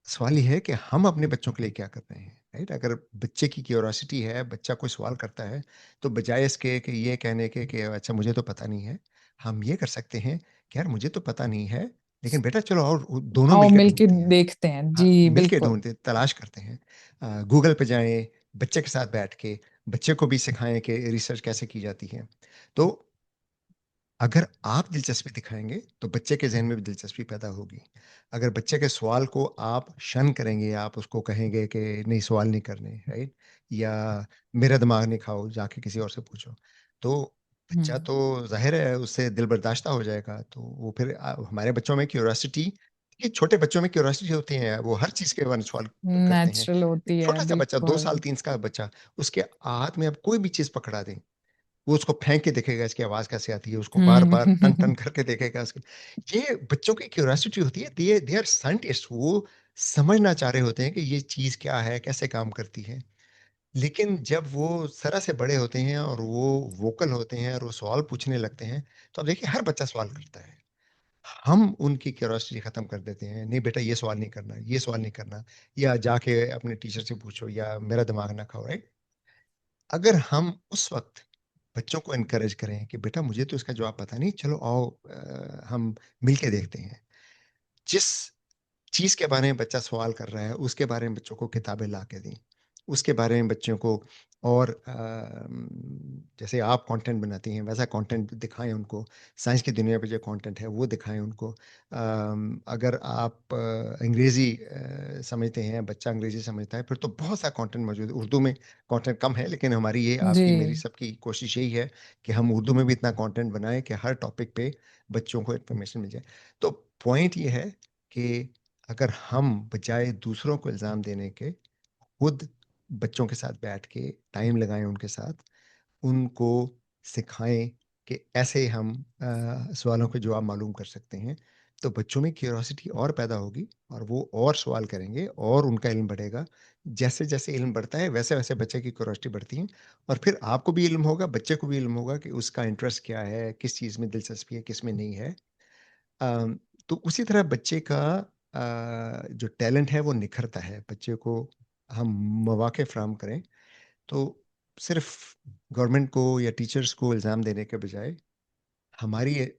सवाल ये है कि हम अपने बच्चों के लिए क्या कर रहे हैं, राइट? अगर बच्चे की क्यूरोसिटी है, बच्चा कोई सवाल करता है, तो बजाय इसके कि ये कहने के कि अच्छा मुझे तो पता नहीं है, हम ये कर सकते हैं कि यार मुझे तो पता नहीं है, लेकिन बेटा चलो और दोनों आओ मिलकर मिलके ढूंढते हैं। देखते हैं, हाँ, जी मिलके बिल्कुल। ढूंढते तलाश करते हैं। गूगल पे जाएं, बच्चे के साथ बैठ के बच्चे को भी सिखाएं कि रिसर्च कैसे की जाती है। तो अगर आप दिलचस्पी दिखाएंगे तो बच्चे के जहन में भी दिलचस्पी पैदा होगी। अगर बच्चे के सवाल को आप शन करेंगे, आप उसको कहेंगे कि नहीं सवाल नहीं करने, राइट? या मेरा दिमाग नहीं खाओ, जाके किसी और से पूछो, तो बच्चा हम्म। तो जाहिर है उससे दिल बर्दाश्त हो जाएगा। तो वो फिर हमारे बच्चों में क्यूरोसिटी, ये छोटे बच्चों में क्यूरोसिटी होती है, वो हर चीज़ के बारे में सवाल करते हैं। नेचुरल होती है, छोटा सा बच्चा, दो बिल्कुल। साल तीन का बच्चा, उसके हाथ में अब कोई भी चीज़ पकड़ा दें, वो उसको फेंक के देखेगा इसकी आवाज कैसे आती है, उसको बार बार टन हम्म। टन करके देखेगा इसको। ये बच्चों की क्यूरियोसिटी होती है, दे आर साइंटिस्ट, वो समझना चाह रहे होते हैं कि ये चीज क्या है, कैसे काम करती है। लेकिन जब वो जरा से बड़े होते हैं और वो वोकल होते हैं और वो सवाल पूछने लगते हैं, तो अब देखिए हर बच्चा सवाल करता है। हम उनकी क्यूरियोसिटी खत्म कर देते हैं, नहीं बेटा ये सवाल नहीं करना, ये सवाल नहीं करना, या जाके अपने टीचर से पूछो, या मेरा दिमाग ना खाओ, राइट? अगर हम उस वक्त बच्चों को इनकरेज करें कि बेटा मुझे तो इसका जवाब पता नहीं, चलो आओ हम मिलके देखते हैं। जिस चीज के बारे में बच्चा सवाल कर रहा है उसके बारे में बच्चों को किताबें ला के दें, उसके बारे में बच्चों को, और जैसे आप कंटेंट बनाती हैं वैसा कंटेंट दिखाएं उनको। साइंस की दुनिया पे जो कंटेंट है वो दिखाएं उनको। अगर आप अंग्रेज़ी समझते हैं, बच्चा अंग्रेज़ी समझता है, फिर तो बहुत सा कंटेंट मौजूद है। उर्दू में कंटेंट कम है, लेकिन हमारी ये जी। आपकी मेरी सबकी कोशिश यही है कि हम उर्दू में भी इतना कंटेंट बनाएं कि हर टॉपिक पे बच्चों को इन्फॉर्मेशन मिल जाए। तो पॉइंट ये है कि अगर हम बजाय दूसरों को इल्ज़ाम देने के खुद बच्चों के साथ बैठ के टाइम लगाएं, उनके साथ उनको सिखाएं कि ऐसे हम सवालों के जवाब मालूम कर सकते हैं, तो बच्चों में क्यूरियोसिटी और पैदा होगी और वो और सवाल करेंगे और उनका इल्म बढ़ेगा। जैसे जैसे इल्म बढ़ता है वैसे वैसे बच्चे की क्यूरियोसिटी बढ़ती है, और फिर आपको भी इल्म होगा, बच्चे को भी इल्म होगा कि उसका इंटरेस्ट क्या है, किस चीज़ में दिलचस्पी है, किस में नहीं है। अम, तो उसी तरह बच्चे का जो टैलेंट है वो निखरता है। बच्चे को हम मौके फराहम करें, तो सिर्फ गवर्नमेंट को या टीचर्स को इल्ज़ाम देने के बजाय हमारी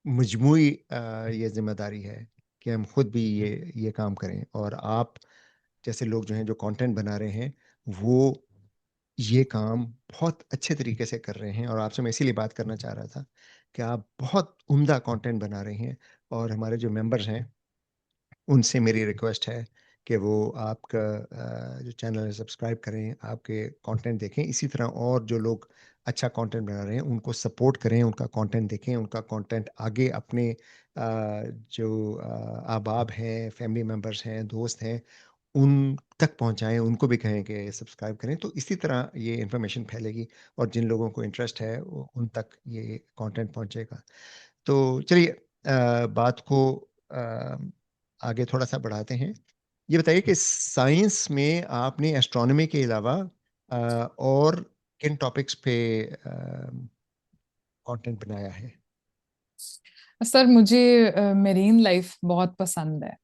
मजमूई ये जिम्मेदारी है कि हम खुद भी ये काम करें। और आप जैसे लोग जो हैं, जो कंटेंट बना रहे हैं, वो ये काम बहुत अच्छे तरीके से कर रहे हैं। और आपसे मैं इसीलिए बात करना चाह रहा था कि आप बहुत उम्दा कंटेंट बना रहे हैं। और हमारे जो मेंबर्स हैं, उनसे मेरी रिक्वेस्ट है कि वो आपका जो चैनल है सब्सक्राइब करें, आपके कंटेंट देखें। इसी तरह और जो लोग अच्छा कंटेंट बना रहे हैं उनको सपोर्ट करें, उनका कंटेंट देखें, उनका कंटेंट आगे अपने जो अहबाब हैं, फैमिली मेम्बर्स हैं, दोस्त हैं, उन तक पहुंचाएं, उनको भी कहें कि सब्सक्राइब करें। तो इसी तरह ये इन्फॉर्मेशन फैलेगी और जिन लोगों को इंटरेस्ट है उन तक ये कंटेंट पहुंचेगा। तो चलिए बात को अ, आगे थोड़ा सा बढ़ाते हैं। ये बताइए कि साइंस में आपने एस्ट्रोनॉमी के अलावा और किन टॉपिक्स पे कंटेंट बनाया है? सर मुझे मेरीन लाइफ बहुत पसंद है, अच्छा,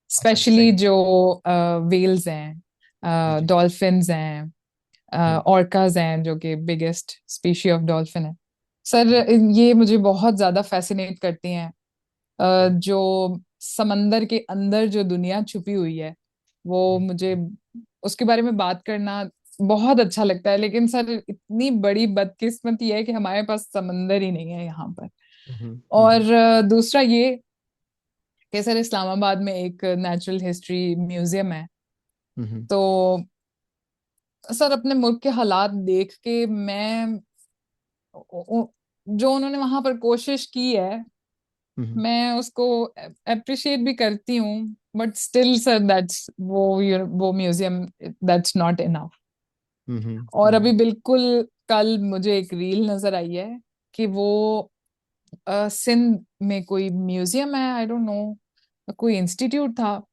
स्पेशली सही। जो वेल्स जी हैं, जी। डॉल्फिन्स हैं, हम्म ऑर्काज हैं जो कि बिगेस्ट स्पीशी ऑफ डॉल्फिन है। सर हम्म ये मुझे बहुत ज्यादा फैसिनेट करती हैं। हम्म जो समंदर के अंदर जो दुनिया छुपी हुई है, वो मुझे उसके बारे में बात करना बहुत अच्छा लगता है। लेकिन सर इतनी बड़ी बदकिस्मती है कि हमारे पास समंदर ही नहीं है यहाँ पर। हम्म हम्म और दूसरा ये कि सर इस्लामाबाद में एक नेचुरल हिस्ट्री म्यूजियम है। हम्म तो सर अपने मुल्क के हालात देख के मैं जो उन्होंने वहां पर कोशिश की है, हम्म मैं उसको अप्रिशिएट भी करती हूँ। बट स्टिल सर दैट्स वो म्यूजियम, दैट्स नॉट इनफ। और अभी हम्म बिल्कुल कल मुझे एक रील नजर आई है कि वो सिंध में कोई म्यूजियम है, आई डोंट नो, कोई इंस्टीट्यूट था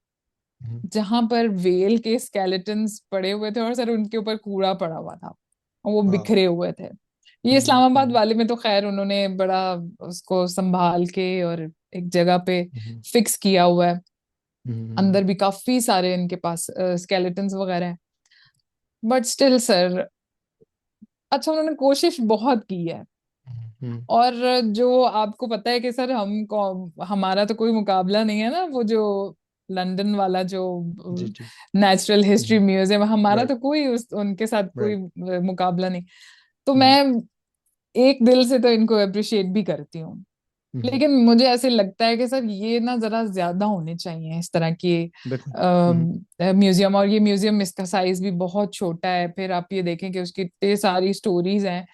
जहां पर वेल के स्केलेटन्स पड़े हुए थे और सर उनके ऊपर कूड़ा पड़ा हुआ था और वो वाह। बिखरे हुए थे। ये इस्लामाबाद वाले में तो खैर उन्होंने बड़ा उसको संभाल के और एक जगह पे हम्म फिक्स किया हुआ है। हम्म अंदर भी काफी सारे इनके पास स्केलेटन्स वगैरह हैं। बट स्टिल सर, अच्छा उन्होंने कोशिश बहुत की है। हम्म और जो आपको पता है कि सर हमारा तो कोई मुकाबला नहीं है ना, वो जो लंदन वाला जो जी जी। नेचुरल हिस्ट्री म्यूजियम, हमारा राइट तो कोई उनके साथ कोई राइट। मुकाबला नहीं। तो हम्म मैं एक दिल से तो इनको अप्रिशिएट भी करती हूँ। हम्म लेकिन मुझे ऐसे लगता है कि सर ये ना जरा ज्यादा होने चाहिए इस तरह के बिल्कुल। म्यूजियम। और ये म्यूजियम, इसका साइज भी बहुत छोटा है। फिर आप ये देखें कि उसकी इतनी सारी स्टोरीज हैं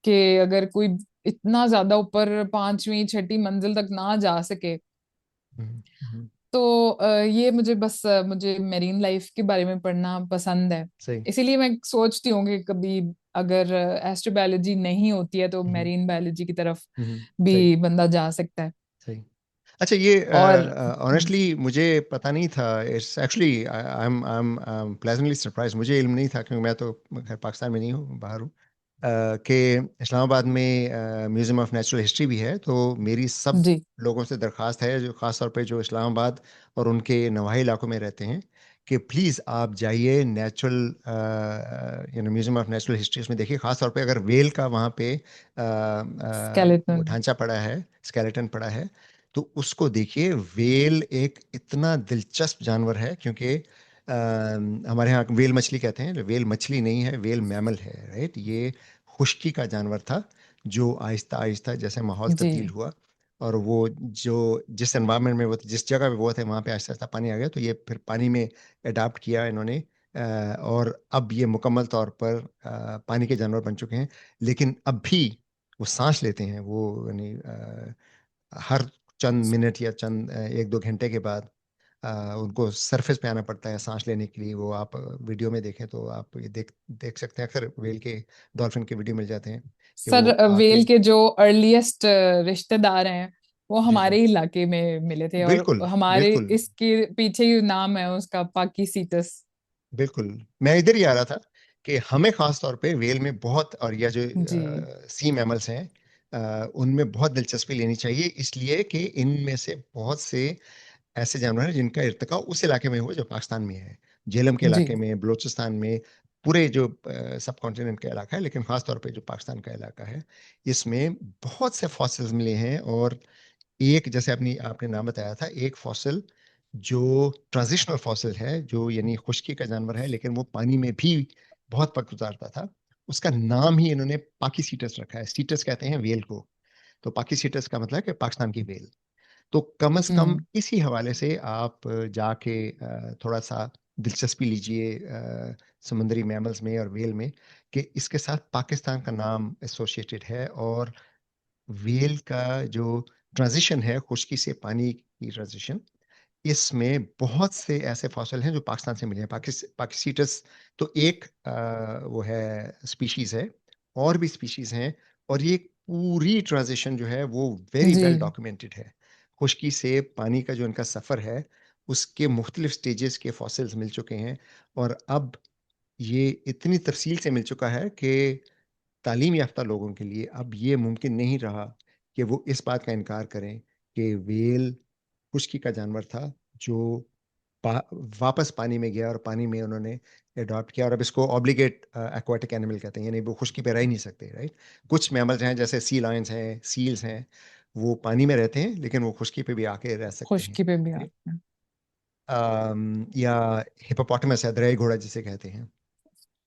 कि अगर कोई इतना ज्यादा ऊपर पांचवी छठी मंजिल तक ना जा सके, हम्म। तो ये मुझे बस मुझे मेरीन लाइफ के बारे में पढ़ना पसंद है। सही। इसीलिए मैं सोचती हूँ कि कभी अगर एस्ट्रोबायोलॉजी नहीं होती है तो हम्म मेरीन बायोलॉजी की तरफ सही भी बंदा जा सकता है। सही। अच्छा, ये और ऑनेस्टली मुझे पता नहीं था। It's actually I am pleasantly surprise. मुझे इल्म नहीं था क्योंकि मैं तो खैर पाकिस्तान में नहीं हूँ, बाहर हूँ। कि इस्लामाबाद में म्यूज़ियम ऑफ नेचुरल हिस्ट्री भी है। तो मेरी सब जी लोगों से दरख्वास्त है, जो ख़ास तौर पे जो इस्लामाबाद और उनके नवाही इलाकों में रहते हैं, कि प्लीज़ आप जाइए natural museum of natural history. उसमें देखिए, ख़ास तौर पे अगर वेल का वहाँ पे वो स्केलेटन। ढांचा पड़ा है, स्केलेटन पड़ा है, तो उसको देखिए। वेल एक इतना दिलचस्प जानवर है, क्योंकि हमारे यहाँ वेल मछली कहते हैं। वेल मछली नहीं है, वेल मैमल है, राइट। ये खुश्की का जानवर था, जो आहिस्ता आहिस्ता जैसे माहौल तब्दील जी हुआ, और वो जो जिस एनवायरनमेंट में वो जिस जगह पे वो थे, वहाँ पे आहिस्ता आहिस्ता पानी आ गया, तो ये फिर पानी में अडाप्ट किया इन्होंने। और अब ये मुकम्मल तौर पर पानी के जानवर बन चुके हैं। लेकिन अब भी वो सांस लेते हैं। वो यानी हर चंद मिनट या चंद एक दो घंटे के बाद उनको सरफेस पे आना पड़ता है सांस लेने के लिए। वो आप वीडियो में देखें तो आप ये देख देख सकते हैं। अक्सर वेल के, डॉल्फिन के वीडियो मिल जाते हैं कि सर, वो आके। वेल के जो अर्लीस्ट रिश्तेदार हैं वो जी हमारे जी। ही इलाके में मिले थे, और बिल्कुल हमारे बिल्कुल। इसके पीछे ही नाम है उसका, पाकीसीटस। बिल्कुल, मैं इधर ही आ रहा था कि हमें खास तौर पे वेल में बहुत, और यह जो जी सी मैमल्स हैं, उनमें बहुत दिलचस्पी लेनी चाहिए, इसलिए कि इनमें से बहुत से ऐसे जानवर हैं जिनका इर्तिका उस इलाके में हुआ जो पाकिस्तान में है, झेलम के जी इलाके में, बलूचिस्तान में, पूरे जो सब कॉन्टिनेंट का इलाका है, लेकिन खास तौर पे जो पाकिस्तान का इलाका है, इसमें बहुत से फॉसिल्स मिले हैं। और एक, जैसे अपनी आपने नाम बताया था, एक फॉसिल जो ट्रांजिशनल फॉसिल है, जो यानी खुश्की का जानवर है लेकिन वो पानी में भी बहुत वक्त गुजारता था, उसका नाम ही इन्होंने पाकीसीटस रखा है। सीटस कहते हैं वेल को, तो पाकीसीटस का मतलब है कि पाकिस्तान की वेल। तो कम से कम हम्म इसी हवाले से आप जाके थोड़ा सा दिलचस्पी लीजिए समुद्री मैमल्स में और वेल में, कि इसके साथ पाकिस्तान का नाम एसोसिएटेड है। और वेल का जो ट्रांजिशन है, खुश्की से पानी की ट्रांजिशन, इसमें बहुत से ऐसे फॉसिल हैं जो पाकिस्तान से मिले हैं। पाकिसीटस तो एक वो है, स्पीशीज है, और भी स्पीशीज हैं। और ये पूरी ट्रांजिशन जो है वो वेरी जी वेल डॉक्यूमेंटेड है। खुश्की से पानी का जो इनका सफ़र है, उसके मुख्तलिफ स्टेजेस के फॉसिल्स मिल चुके हैं। और अब ये इतनी तफसील से मिल चुका है कि तालीम याफ्ता लोगों के लिए अब ये मुमकिन नहीं रहा कि वो इस बात का इनकार करें कि वेल खुश्की का जानवर था जो पा, वापस पानी में गया और पानी में उन्होंने अडॉप्ट किया। और अब इसको ऑब्लिगेट एक्वाटिक एनिमल कहते हैं, यानी वो खुश्की पे रह ही नहीं सकते, राइट। कुछ मैमल्स हैं जैसे सी लायंस हैं, सील्स हैं, वो पानी में रहते हैं लेकिन वो खुश्की पे भी आके रह सकते हैं, खुशकी पे भी right? आते हैं। या हिप्पोपोटामस है, दरियाई घोड़ा जिसे कहते हैं,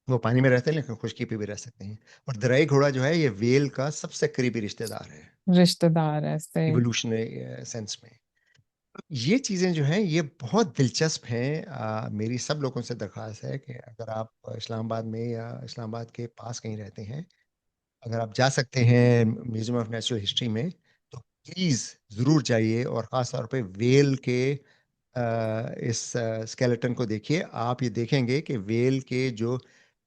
वो पानी में रहते हैं लेकिन खुश्की पे भी रह सकते हैं। और दरियाई घोड़ा जो है ये वेल का सबसे करीबी रिश्तेदार है रिश्तेदार ऐसे। इवोल्यूशनरी सेंस में। ये चीज़ें जो हैं ये बहुत दिलचस्प हैं। मेरी सब लोगों से दरख्वास्त है कि अगर आप इस्लामाबाद में या इस्लामाबाद के पास कहीं रहते हैं, अगर आप जा सकते हैं म्यूजियम ऑफ नेचुरल हिस्ट्री में, तो प्लीज़ ज़रूर जाइए। और ख़ास तौर पे वेल के इस स्केलेटन को देखिए। आप ये देखेंगे कि वेल के जो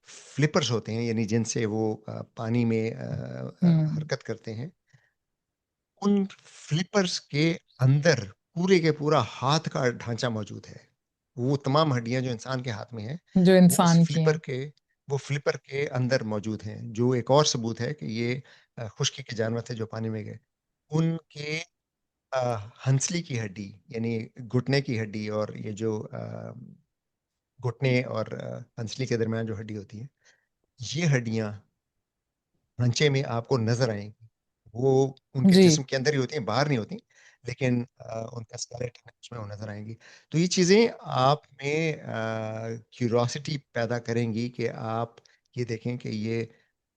फ्लिपर्स होते हैं, यानी जिनसे वो पानी में हम्म हरकत करते हैं, उन फ्लिपर्स के अंदर पूरे के पूरा हाथ का ढांचा मौजूद है। वो तमाम हड्डियां जो इंसान के हाथ में हैं, जो वो उस इंसान की फ्लिपर है। के वो फ्लिपर के अंदर मौजूद हैं, जो एक और सबूत है कि ये खुश्की के जानवर थे जो पानी में गए। उनके हंसली की हड्डी, यानी घुटने की हड्डी, और ये जो घुटने और हंसली के दरमियान जो हड्डी होती है, ये हड्डियां ढांचे में आपको नजर आएंगी। वो उनके जी जिस्म के अंदर ही होती हैं, बाहर नहीं होती, लेकिन उनका स्केलेटन उसमें वो नजर आएंगी। तो ये चीज़ें आप में क्यूरोसिटी पैदा करेंगी कि आप ये देखें कि ये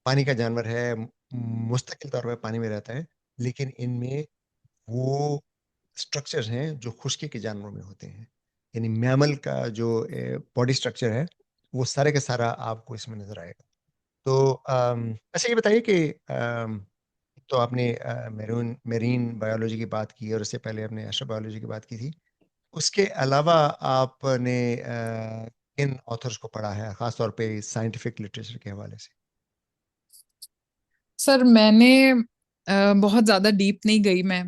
पानी का जानवर है, मुस्तकिल तौर पर पानी में रहता है, लेकिन इनमें वो स्ट्रक्चर्स हैं जो खुश्की के जानवरों में होते हैं। यानी मैमल का जो बॉडी स्ट्रक्चर है, वो सारे का सारा आपको इसमें नजर आएगा। तो अच्छा ये बताइए कि तो आपने मेरून मेरीन बायोलॉजी की बात की और उससे पहले आपने एस्ट्रोबायोलॉजी की बात की थी। उसके अलावा आपने किन ऑथर्स को पढ़ा है, खासतौर पे साइंटिफिक लिटरेचर के हवाले से? सर, मैंने बहुत ज्यादा डीप नहीं गई मैं।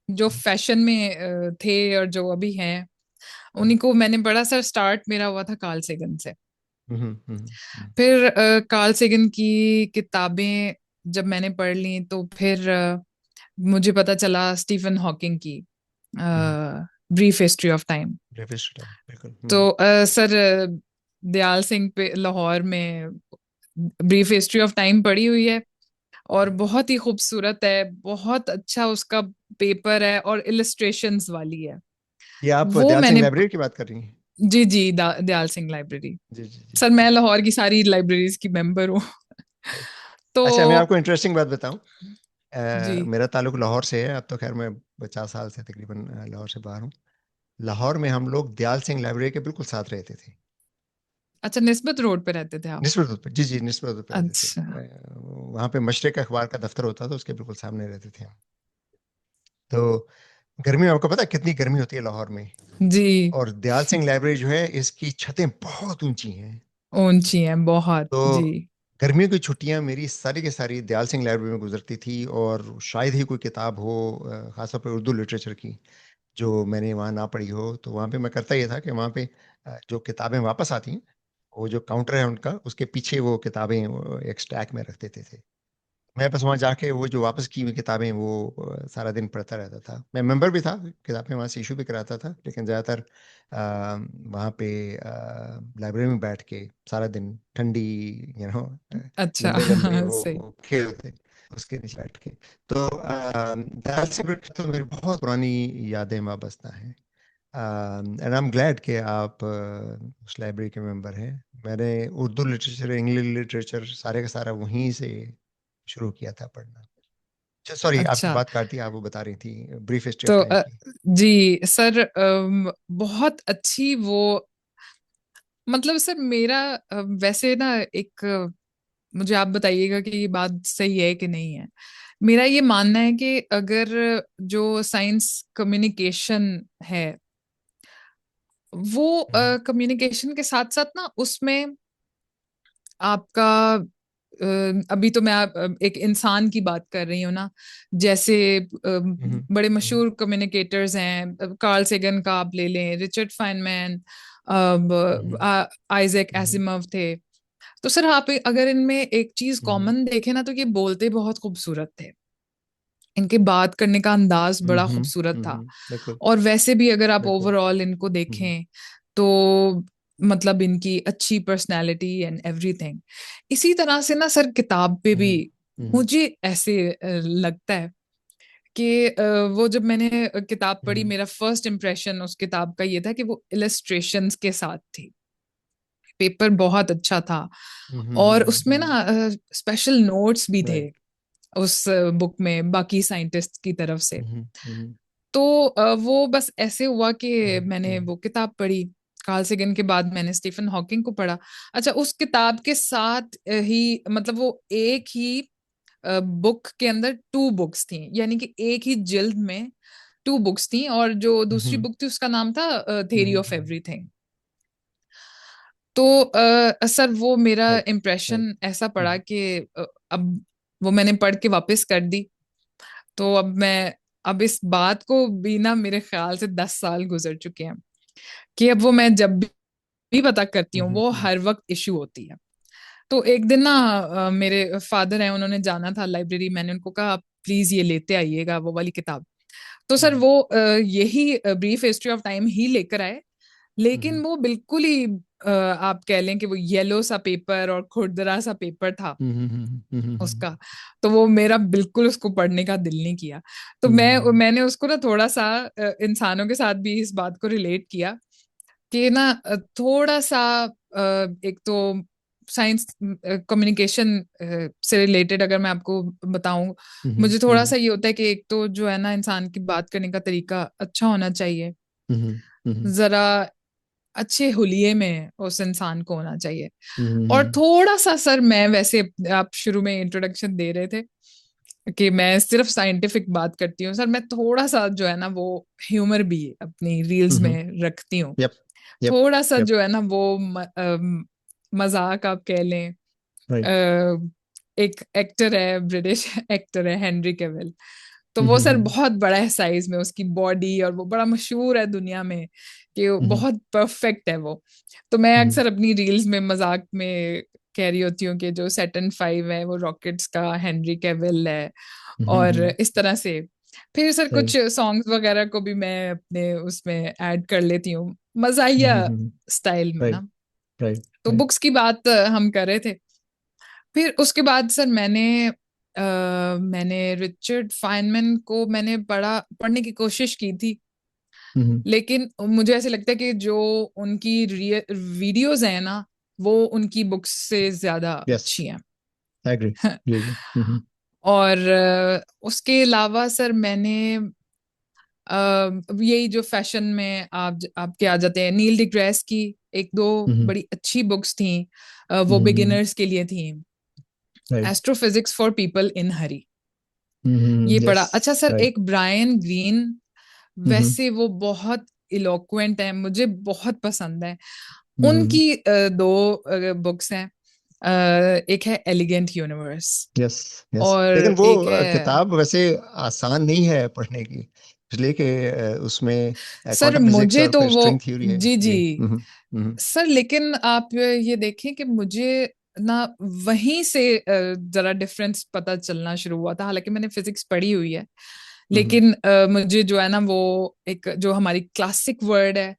जो हम्म फैशन में थे और जो अभी हैं, हम्म उन्हीं को मैंने पढ़ा सर। स्टार्ट मेरा हुआ था कार्ल सेगन से। हम्म हम्म हम्म फिर कार्ल सेगन की किताबें जब मैंने पढ़ ली, तो फिर मुझे पता चला स्टीफन हॉकिंग की hmm brief history of time. Briefest time, बिल्कुल। तो सर, दयाल सिंह पे लाहौर में ब्रीफ हिस्ट्री ऑफ टाइम पढ़ी हुई है, और बहुत ही खूबसूरत है, बहुत अच्छा उसका पेपर है, और इलस्ट्रेशंस वाली है। ये आप वो दयाल सिंह मैंने, लाइब्रेरी की बात कर रही हैं? जी जी, दयाल सिंह लाइब्रेरी। जी जी जी सर, जी मैं जी। लाहौर की सारी लाइब्रेरीज की मेंबर हूँ। तो अच्छा, मैं आपको इंटरेस्टिंग बात बताऊं। जी। मेरा ताल्लुक लाहौर से है। अब तो खैर मैं 50 साल से तकरीबन लाहौर से बाहर हूँ। लाहौर में हम लोग दयाल सिंह लाइब्रेरी के बिल्कुल साथ रहते थे। अच्छा, निस्बत रोड पे रहते थे आप? निस्बत रोड पे, जी जी, निस्बत रोड पे रहते थे। अच्छा। वहाँ पे मशरिक अखबार का दफ्तर होता था, उसके बिल्कुल सामने रहते थे हम। तो गर्मी में आपको पता है कितनी गर्मी होती है लाहौर में। जी, और दयाल सिंह लाइब्रेरी जो है, इसकी छतें बहुत ऊंची हैं। ऊंची है बहुत। तो जी गर्मियों की छुट्टियां मेरी सारी की सारी दयाल सिंह लाइब्रेरी में गुजरती थी, और शायद ही कोई किताब हो खासतौर पर उर्दू लिटरेचर की जो मैंने वहाँ ना पढ़ी हो। तो वहाँ पे मैं करता ये था कि वहाँ पे जो किताबें वापस आती हैं, वो जो काउंटर है उनका, उसके पीछे वो किताबें वो एक स्टैक में रख देते थे। मैं बस वहाँ जाके वो जो वापस की हुई किताबें वो सारा दिन पढ़ता रहता था। मैं मेंबर भी था, किताबें वहाँ से इशू भी कराता था, लेकिन ज़्यादातर वहाँ पे लाइब्रेरी में बैठ के सारा दिन ठंडी यू नो अच्छा। लंबे लंबे सही। वो खेलते उसके नीचे बैठ के। तो दयाल सिंह तो मेरी बहुत पुरानी यादें वाबस्ता हैं। एंड आई एम ग्लैड कि आप उस लाइब्रेरी के मेंबर हैं। मैंने उर्दू लिटरेचर, इंग्लिश लिटरेचर सारे का सारा वहीं से शुरू किया था पढ़ना। अच्छा, सॉरी आपकी अच्छा। बात काट दी, आप वो बता रही थी ब्रीफ हिस्ट्री ऑफ तो टाइम की। जी सर, बहुत अच्छी वो, मतलब सर मेरा वैसे ना एक मुझे आप बताइएगा कि ये बात सही है कि नहीं है। मेरा ये मानना है कि अगर जो साइंस कम्युनिकेशन है, वो हम्म कम्युनिकेशन के साथ साथ ना उसमें आपका अभी तो मैं एक इंसान की बात कर रही हूँ ना, जैसे हम्म बड़े हम्म मशहूर कम्युनिकेटर्स हैं, कार्ल सेगन का आप ले लें, रिचर्ड फाइनमैन, हम्म आइजैक हम्म एसिमोव थे। तो सर आप अगर इनमें एक चीज हम्म कॉमन देखें ना, तो ये बोलते बहुत खूबसूरत थे। इनके बात करने का अंदाज बड़ा खूबसूरत था। बिल्कुल और वैसे भी अगर आप बिल्कुल। ओवरऑल इनको हम्म देखें तो मतलब इनकी अच्छी पर्सनालिटी एंड एवरीथिंग। इसी तरह से ना सर किताब पे भी हम्म हम्म मुझे ऐसे लगता है कि वो जब मैंने किताब पढ़ी, हम्म मेरा फर्स्ट इम्प्रेशन उस किताब का ये था कि वो इलस्ट्रेशंस के साथ थी। पेपर बहुत अच्छा था, और उसमें ना स्पेशल नोट्स भी थे राइट। उस बुक में बाकी साइंटिस्ट की तरफ से। हम्म हम्म तो वो बस ऐसे हुआ कि हम्म मैंने हम्म वो किताब पढ़ी। कार्ल सेगन के बाद मैंने स्टीफन हॉकिंग को पढ़ा। अच्छा, उस किताब के साथ ही मतलब वो एक ही बुक के अंदर टू बुक्स थी, यानी कि एक ही जिल्द में टू बुक्स थी, और जो दूसरी हम्म बुक थी उसका नाम था थेरी ऑफ हम्म एवरीथिंग। तो सर वो मेरा राइट राइट। इम्प्रेशन ऐसा पड़ा कि अब वो मैंने पढ़ के वापस कर दी। तो अब इस बात को भी ना मेरे ख्याल से 10 साल गुजर चुके हैं, कि अब वो मैं जब भी पता करती हूँ वो हम्म हर वक्त इशू होती है। तो एक दिन ना मेरे फादर हैं, उन्होंने जाना था लाइब्रेरी, मैंने उनको कहा आप प्लीज ये लेते आइएगा वो वाली किताब। तो सर हम्म वो यही ब्रीफ हिस्ट्री ऑफ टाइम ही लेकर आए, लेकिन हम्म वो बिल्कुल ही आप कह लें कि वो येलो सा पेपर और खुरदरा सा पेपर था हम्म उसका। तो वो मेरा बिल्कुल उसको पढ़ने का दिल नहीं किया। तो हम्म मैंने उसको ना थोड़ा सा इंसानों के साथ भी इस बात को रिलेट किया कि ना थोड़ा सा एक तो साइंस कम्युनिकेशन से रिलेटेड अगर मैं आपको बताऊं, हम्म मुझे थोड़ा हम्म सा ये होता है कि एक तो जो है ना, इंसान की बात करने का तरीका अच्छा होना चाहिए, हम्म जरा अच्छे हुलिये में उस इंसान को होना चाहिए। और हम्म थोड़ा सा सर मैं वैसे, आप शुरू में इंट्रोडक्शन दे रहे थे कि मैं सिर्फ साइंटिफिक बात करती हूँ, सर मैं थोड़ा सा जो है ना वो ह्यूमर भी अपनी रील्स हम्म में रखती हूँ। यप यप थोड़ा सा यप जो है ना वो मजाक आप कह लें। राइट। एक एक्टर है, ब्रिटिश एक्टर है, हेनरी कैविल। तो वो सर बहुत बड़ा है साइज में, उसकी बॉडी, और वो बड़ा मशहूर है दुनिया में कि वो बहुत परफेक्ट है वो। तो मैं अक्सर अपनी रील्स में मजाक में कह रही होती हूँ कि जो सैटर्न 5 है वो रॉकेट्स का हेनरी कैविल है, और इस तरह से। फिर सर कुछ राइट। सॉन्ग्स वगैरह को भी मैं अपने उसमें ऐड कर लेती हूँ, मजाहिया स्टाइल में राइट ना। राइट तो राइट। बुक्स की बात हम कर रहे थे। फिर उसके बाद सर मैंने रिचर्ड फाइनमैन को मैंने पढ़ने की कोशिश की थी, लेकिन मुझे ऐसे लगता है कि जो उनकी वीडियोस हैं ना, वो उनकी बुक्स से ज्यादा यस, अच्छी हैं। I agree. जी जी। और उसके अलावा सर मैंने यही जो फैशन में आपके आ जाते हैं, नील डिग्रेस की एक दो बड़ी अच्छी बुक्स थी, वो बिगिनर्स के लिए थी। Right. Astrophysics for people in hurry, ये पढ़ा। यस। अच्छा सर, राइट। एक ब्रायन ग्रीन, वैसे वो बहुत इलोक्वेंट है, मुझे बहुत पसंद है। उनकी दो बुक्स हैं, एक है एलिगेंट यूनिवर्स, यस, यस। लेकिन और वो एक है। किताब वैसे आसान नहीं है पढ़ने की, इसलिए कि उसमें सर क्वांटम फिजिक्स मुझे और तो फिर वो, स्ट्रिंग थ्योरी है। जी जी, जी। हम्म। सर लेकिन आप ये देखें कि मुझे ना वहीं से जरा डिफरेंस पता चलना शुरू हुआ था, हालांकि मैंने फिजिक्स पढ़ी हुई है, हम्म लेकिन मुझे जो है ना वो एक जो हमारी क्लासिक वर्ल्ड है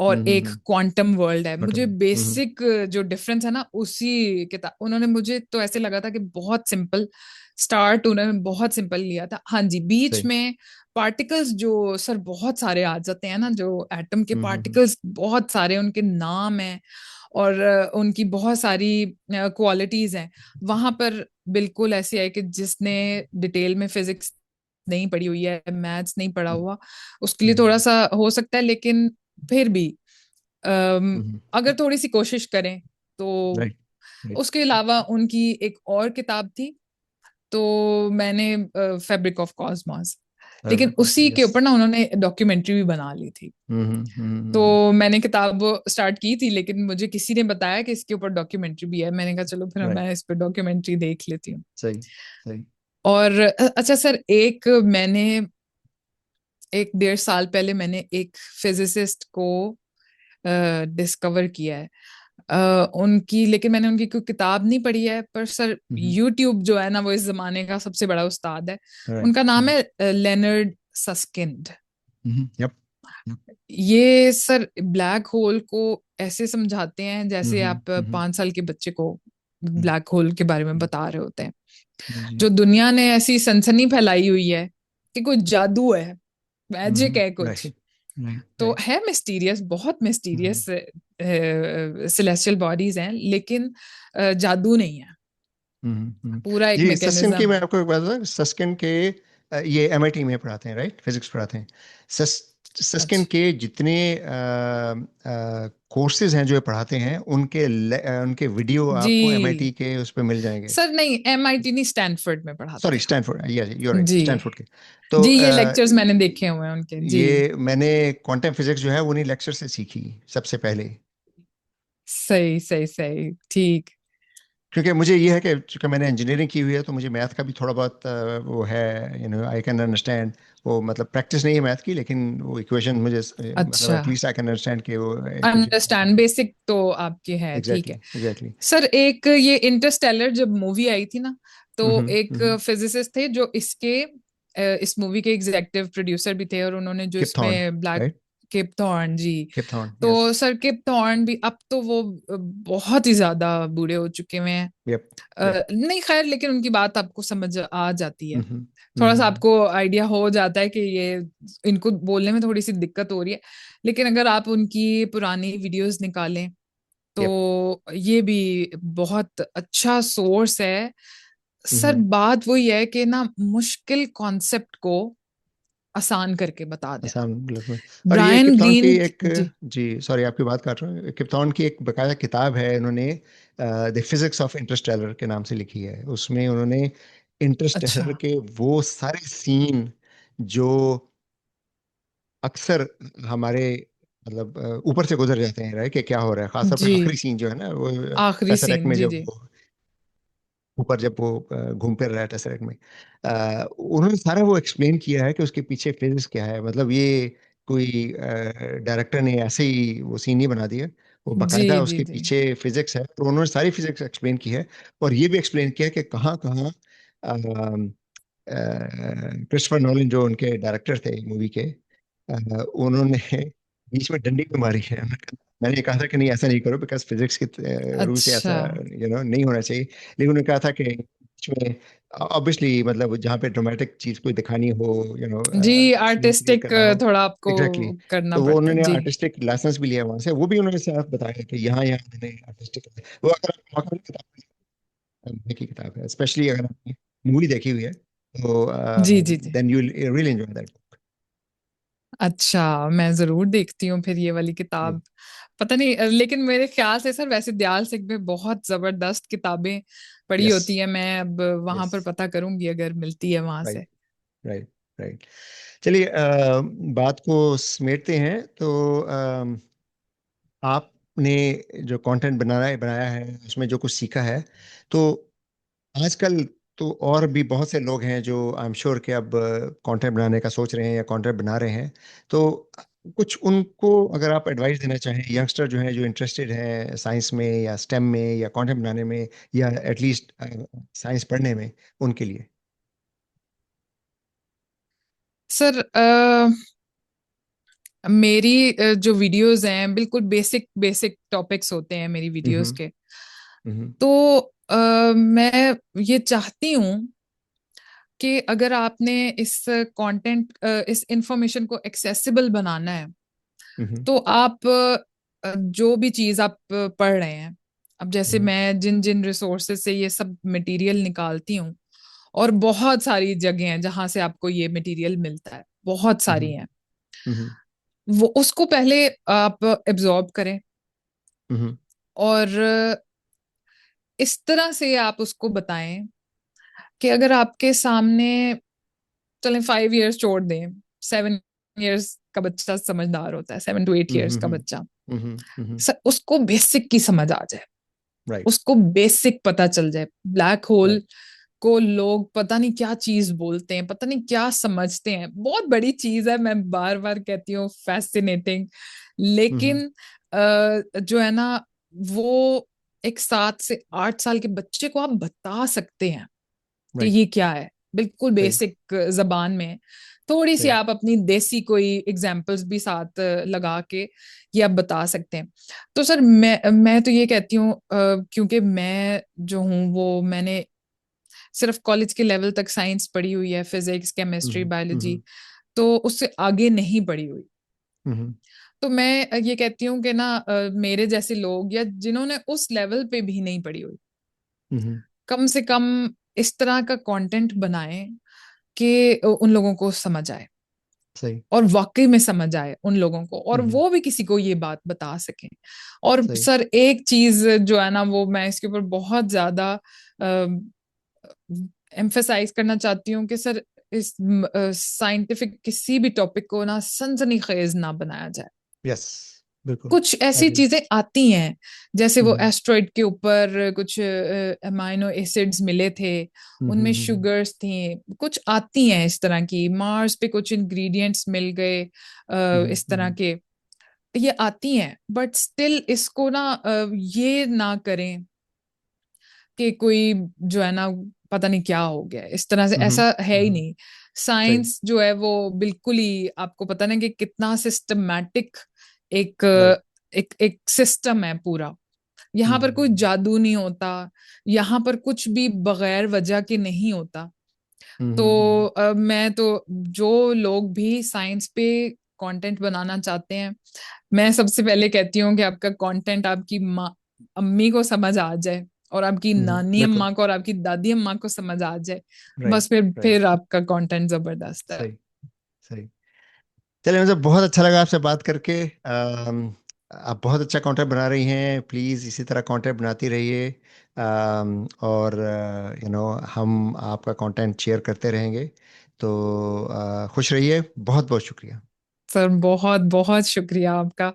और एक हम्म। क्वांटम वर्ल्ड है, मुझे क्वांटम। बेसिक जो डिफरेंस है ना उसी किताब उन्होंने, मुझे तो ऐसे लगा था कि बहुत सिंपल स्टार्ट उन्होंने बहुत सिंपल लिया था। हाँ जी, बीच सही। में पार्टिकल्स जो सर बहुत सारे आ जाते हैं ना, जो एटम के हम्म। पार्टिकल्स बहुत सारे उनके नाम हैं और उनकी बहुत सारी क्वालिटीज हैं, वहां पर बिल्कुल ऐसे है कि जिसने डिटेल में फिजिक्स नहीं पढ़ी हुई है, मैथ्स नहीं पढ़ा हुआ, उसके लिए थोड़ा सा हो सकता है, लेकिन फिर भी अगर थोड़ी सी कोशिश करें तो। Right, right. उसके अलावा उनकी एक और किताब थी, तो मैंने फैब्रिक ऑफ कॉस्मॉस, लेकिन उसी के यस। ऊपर ना उन्होंने डॉक्यूमेंट्री भी बना ली थी। तो मैंने किताब स्टार्ट की थी, लेकिन मुझे किसी ने बताया कि इसके ऊपर डॉक्यूमेंट्री भी है, मैंने कहा चलो फिर राइट। मैं इस पर डॉक्यूमेंट्री देख लेती हूँ। सही, सही। और अच्छा सर, मैंने एक 1.5 साल पहले मैंने एक फिजिसिस्ट को डिस्कवर किया है, उनकी, लेकिन मैंने उनकी कोई किताब नहीं पढ़ी है, पर सर यूट्यूब जो है ना वो इस जमाने का सबसे बड़ा उस्ताद है। राइट। उनका नाम है लेनर्ड सस्किंड। यप। ये सर ब्लैक होल को ऐसे समझाते हैं जैसे आप हम्म। 5 साल के बच्चे को ब्लैक होल के बारे में बता रहे होते हैं। जी। जो दुनिया ने ऐसी सनसनी फैलाई हुई है कि कुछ जादू है, मैजिक है कुछ, राइट, राइट, तो राइट। है मिस्टीरियस, बहुत मिस्टीरियस सेलेस्टियल बॉडीज हैं, लेकिन जादू नहीं है, पूरा एक जी, सस्किन की मैकेनिज्म मैं है। आपको एक बात बताऊं, सस्किन के ये एमआईटी में पढ़ाते हैं, राइट, फिजिक्स पढ़ाते हैं। सस्किन अच्छा, के जितने कोर्सेज हैं जो ये पढ़ाते हैं, उनके वीडियो आपको एमआईटी जी के उस पे मिल जाएंगे। सर, नहीं एमआईटी नहीं, स्टैनफोर्ड में पढ़ाते सॉरी, हैं। स्टैनफोर्ड, या यू राइट, जी स्टैनफोर्ड के। तो जी, ये लेक्चर्स मैंने देखे हुए हैं उनके जी। ये मैंने क्वांटम फिजिक्स जो है वो उन्हीं लेक्चर से सीखी सबसे पहले। सही सही सही, ठीक। क्योंकि मुझे ये है कि चूंकि मैंने इंजीनियरिंग की हुई है, तो मुझे मैथ का भी थोड़ा बहुत वो है, आई कैन अंडरस्टैंड। वो मतलब प्रैक्टिस नहीं है मैथ की, लेकिन वो इक्वेशन मुझे मतलब अच्छा, एटलीस्ट आई कैन अंडरस्टैंड कि वो अंडरस्टैंड इक्वेशन। बेसिक तो आपके है, ठीक एग्जैक्टली, है। एग्जैक्टली। सर एक ये इंटरस्टेलर जब मूवी आई थी ना, तो एक हम्म। फिजिसिस्ट थे जो इस मूवी के एग्जीक्यूटिव प्रोड्यूसर भी थे, और उन्होंने जो किप थॉर्न, इसमें ब्लैक, राइट। किप थॉर्न जी। किप थॉर्न, यस। तो सर किप थॉर्न भी अब तो वो बहुत ही ज्यादा बूढ़े हो चुके हुए हैं। Yup, yup. नहीं खैर, लेकिन उनकी बात आपको समझ आ जाती है, हम्म। थोड़ा सा हम्म। आपको आइडिया हो जाता है कि ये इनको बोलने में थोड़ी सी दिक्कत हो रही है, लेकिन अगर आप उनकी पुरानी वीडियोस निकालें यप। तो ये भी बहुत अच्छा सोर्स है। सर हम्म। बात वही है कि ना मुश्किल कॉन्सेप्ट को आसान करके बता देना। आसान बिल्कुल। और ये ब्रायन किप्थॉन की ग्रीन, एक, जी। जी सॉरी आपकी बात कर रहा हूँ, किप्थॉन की एक बकाया किताब है, इन्होंने द फिजिक्स ऑफ इंटरस्टेलर के नाम से लिखी है। उसमें उन्होंने इंटरस्टेलर अच्छा, के वो सारे सीन जो अक्सर हमारे मतलब ऊपर से गुजर जाते हैं, राइट, कि क्या हो रहा है, खासतौर पे जी, आखिरी सीन जो है ना वो आखिरी टेसरेक्ट सीन, में जी जब जी। वो ऊपर जब वो घूम फिर रहा है टेसरेक्ट में, उन्होंने सारा वो एक्सप्लेन किया है कि उसके पीछे फिजिक्स क्या है। मतलब ये कोई डायरेक्टर ने ऐसे ही वो सीन नहीं बना दिया, वो जी बाकायदा जी उसके जी। पीछे फिजिक्स है, तो उन्होंने सारी फिजिक्स एक्सप्लेन की है। और ये भी एक्सप्लेन किया कि कहाँ कहाँ क्रिस्टोफर नोलन जो उनके डायरेक्टर थे मूवी के, उन्होंने बीच में डंडी भी मारी है। मैंने कहा था कि नहीं ऐसा नहीं करो, बिकॉज फिजिक्स के रूल से ऐसा अच्छा, नहीं होना चाहिए। लेकिन उन्होंने कहा था कि बीच में ऑब्वियसली मतलब जहाँ पे ड्रामेटिक चीज कोई दिखानी हो, जी सीन क्रिएट आर्टिस्टिक करना हो। थोड़ा आपको एग्जैक्टली, करना तो वो पड़ता है उन्होंने जी। आर्टिस्टिक लाइसेंस भी लिया वहां से, वो भी उन्होंने साफ बताया कि यहाँ यहाँ उन्होंने आर्टिस्टिक, वो अगर आप मौका मिले, किताब की किताब है, स्पेशली अगर आपने मूवी देखी हुई है, तो जी जी जी। Then you really enjoy that. अच्छा, मैं जरूर देखती हूँ फिर ये वाली किताब। पता नहीं लेकिन मेरे ख्याल से सर वैसे दयाल सिंह में बहुत जबरदस्त किताबें पढ़ी यस, होती है, मैं अब वहां यस। पर पता करूंगी अगर मिलती है वहां राइट, से। Right, right. चलिए बात को समेटते हैं। तो आप आपने जो कंटेंट बनाया है उसमें जो कुछ सीखा है, तो आजकल तो और भी बहुत से लोग हैं जो आई एम श्योर कि अब कंटेंट बनाने का सोच रहे हैं या कंटेंट बना रहे हैं। तो कुछ उनको अगर आप एडवाइस देना चाहें, यंगस्टर जो हैं जो इंटरेस्टेड हैं साइंस में या स्टेम में या कंटेंट बनाने में या एटलीस्ट साइंस पढ़ने में, उनके लिए। सर मेरी जो वीडियोस हैं बिल्कुल बेसिक बेसिक टॉपिक्स होते हैं मेरी वीडियोस हम्म। के। हम्म। तो मैं ये चाहती हूँ कि अगर आपने इस कंटेंट इस इंफॉर्मेशन को एक्सेसिबल बनाना है, हम्म। तो आप जो भी चीज आप पढ़ रहे हैं, अब जैसे हम्म। मैं जिन जिन रिसोर्सेज से ये सब मटेरियल निकालती हूँ, और बहुत सारी जगह हैं जहां से आपको ये मटेरियल मिलता है, बहुत सारी हम्म। हैं, हम्म। वो उसको पहले आप एब्जॉर्ब करें, हम्म। और इस तरह से आप उसको बताएं कि अगर आपके सामने, चलें 5 इयर्स छोड़ दें, 7 इयर्स का बच्चा समझदार होता है, 7 to 8 इयर्स का हम्म। बच्चा, हम्म। उसको बेसिक की समझ आ जाए, राइट। उसको बेसिक पता चल जाए। Black hole right. को लोग पता नहीं क्या चीज बोलते हैं, पता नहीं क्या समझते हैं, बहुत बड़ी चीज है, मैं बार बार कहती हूँ, फैसिनेटिंग। हम्म। लेकिन जो है ना, वो एक 7 से 8 साल के बच्चे को आप बता सकते हैं कि राइट। ये क्या है, बिल्कुल सही। बेसिक जबान में। थोड़ी सी सही। आप अपनी देसी कोई एग्जाम्पल्स भी साथ लगा के ये आप बता सकते हैं। तो सर मैं तो ये कहती हूँ, क्योंकि मैं जो हूँ वो मैंने सिर्फ कॉलेज के लेवल तक साइंस पढ़ी हुई है, फिजिक्स केमिस्ट्री हम्म। बायोलॉजी, हम्म। तो उससे आगे नहीं पढ़ी हुई। हम्म। तो मैं ये कहती हूँ कि ना, मेरे जैसे लोग या जिन्होंने उस लेवल पे भी नहीं पढ़ी हुई, हम्म। कम से कम इस तरह का कंटेंट बनाएं कि उन लोगों को समझ आए, सही। और वाकई में समझ आए उन लोगों को, और हम्म। वो भी किसी को ये बात बता सकें। और सही। सर एक चीज जो है ना, वो मैं इसके ऊपर बहुत ज्यादा एम्फेसाइज करना चाहती हूँ कि सर, इस साइंटिफिक किसी भी टॉपिक को ना सनसनीखेज ना बनाया जाए। यस। बिल्कुल। कुछ ऐसी एग्री। चीजें आती हैं, जैसे वो हम्म। एस्ट्रॉइड के ऊपर कुछ अमाइनो एसिड्स मिले थे, उनमें हम्म। शुगर्स थी, कुछ आती हैं इस तरह की, मार्स पे कुछ इंग्रेडिएंट्स मिल गए, इस तरह हम्म। के ये आती हैं, बट स्टिल इसको ना ये ना करें कि कोई जो है ना, पता नहीं क्या हो गया, इस तरह से, हम्म। ऐसा है ही हम्म। नहीं। सही। साइंस जो है वो बिल्कुल ही, आपको पता ना कि कितना सिस्टमैटिक एक राइट। एक एक सिस्टम है पूरा। यहाँ पर कोई हम्म। जादू नहीं होता, यहाँ पर कुछ भी बगैर वजह के नहीं होता। तो हम्म। मैं तो, जो लोग भी साइंस पे कंटेंट बनाना चाहते हैं, मैं सबसे पहले कहती हूँ कि आपका कंटेंट आपकी माँ अम्मी को समझ आ जाए, और आपकी नानी बिल्कुल। अम्मा को और आपकी दादी अम्मा को समझ आ जाए, राइट। बस फिर राइट। फिर आपका कंटेंट जबरदस्त है। सही। सही। चलिए, मुझे बहुत अच्छा लगा आपसे बात करके। आप बहुत अच्छा कंटेंट बना रही हैं, प्लीज़ इसी तरह कंटेंट बनाती रहिए। और हम आपका कंटेंट शेयर करते रहेंगे। तो खुश रहिए। बहुत बहुत शुक्रिया। सर बहुत बहुत शुक्रिया आपका।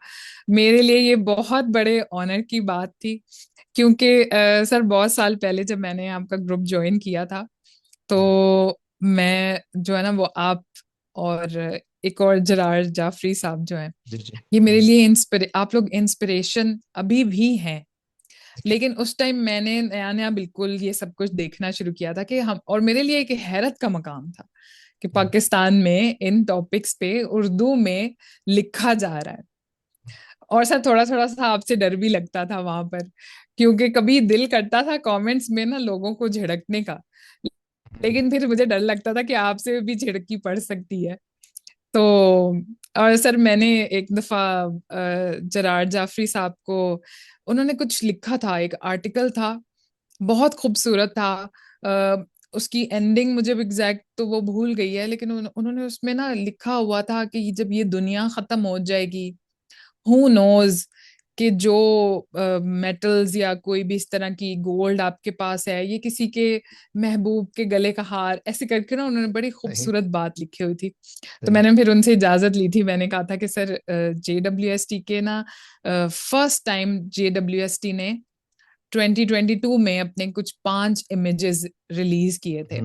मेरे लिए ये बहुत बड़े ऑनर की बात थी, क्योंकि सर बहुत साल पहले जब मैंने आपका ग्रुप ज्वाइन किया था, जी। तो मैं जो है ना, वो आप और एक और जरार जाफरी साहब जो हैं, जी। जी। ये मेरे लिए आप लोग इंस्पिरेशन अभी भी हैं। लेकिन उस टाइम मैंने नया नया बिल्कुल ये सब कुछ देखना शुरू किया था कि हम, और मेरे लिए एक हैरत का मकाम था कि पाकिस्तान में इन टॉपिक्स पे उर्दू में लिखा जा रहा है। और सर थोड़ा थोड़ा सा आपसे डर भी लगता था वहां पर, क्योंकि कभी दिल करता था कमेंट्स में ना लोगों को झिड़कने का, लेकिन फिर मुझे डर लगता था कि आपसे भी झिड़की पड़ सकती है। तो और सर मैंने एक दफा जरार जाफरी साहब को, उन्होंने कुछ लिखा था, एक आर्टिकल था, बहुत खूबसूरत था। अ, उसकी एंडिंग मुझे एग्जैक्ट तो वो भूल गई है, लेकिन उन्होंने उसमें ना लिखा हुआ था कि जब ये दुनिया खत्म हो जाएगी, हु नोज कि जो मेटल्स या कोई भी इस तरह की गोल्ड आपके पास है, ये किसी के महबूब के गले का हार, ऐसे करके ना उन्होंने बड़ी सही। खूबसूरत बात लिखी हुई थी। तो सही। मैंने फिर उनसे इजाजत ली थी, मैंने कहा था कि सर JWST के ना फर्स्ट टाइम JWST ने 2022 में अपने कुछ 5 इमेजेस रिलीज किए थे,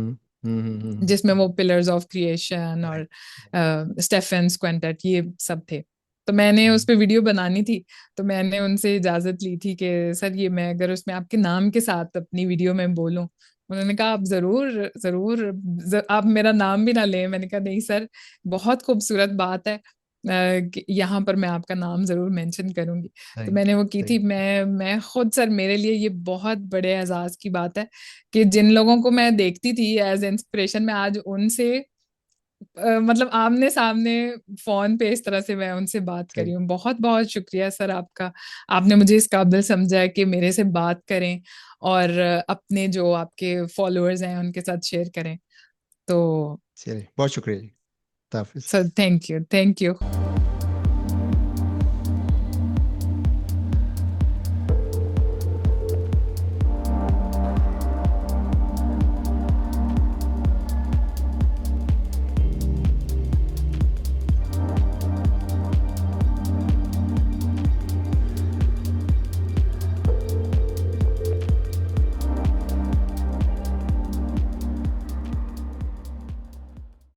जिसमें वो पिलर्स ऑफ क्रिएशन और करेक्ट। स्टेफेंस क्विंटेट ये सब थे। तो मैंने उस पे वीडियो बनानी थी, तो मैंने उनसे इजाजत ली थी कि सर ये मैं अगर उसमें आपके नाम के साथ अपनी वीडियो में बोलूं। उन्होंने कहा आप जरूर जरूर, आप मेरा नाम भी ना लें। मैंने कहा नहीं सर, बहुत खूबसूरत बात है, कि यहाँ पर मैं आपका नाम जरूर मेंशन करूंगी। तो सही। मैंने वो की सही। थी। मैं खुद सर, मेरे लिए ये बहुत बड़े एजाज की बात है कि जिन लोगों को मैं देखती थी एज इंस्पिरेशन, मैं आज उनसे मतलब आमने सामने फोन पे इस तरह से मैं उनसे बात कर रही सही। हूँ। बहुत बहुत शुक्रिया सर आपका, आपने मुझे इस काबिल समझा है कि मेरे से बात करें और अपने जो आपके फॉलोअर्स हैं उनके साथ शेयर करें। तो चलिए, बहुत शुक्रिया जी। खुदा हाफिज। Sir thank you, thank you.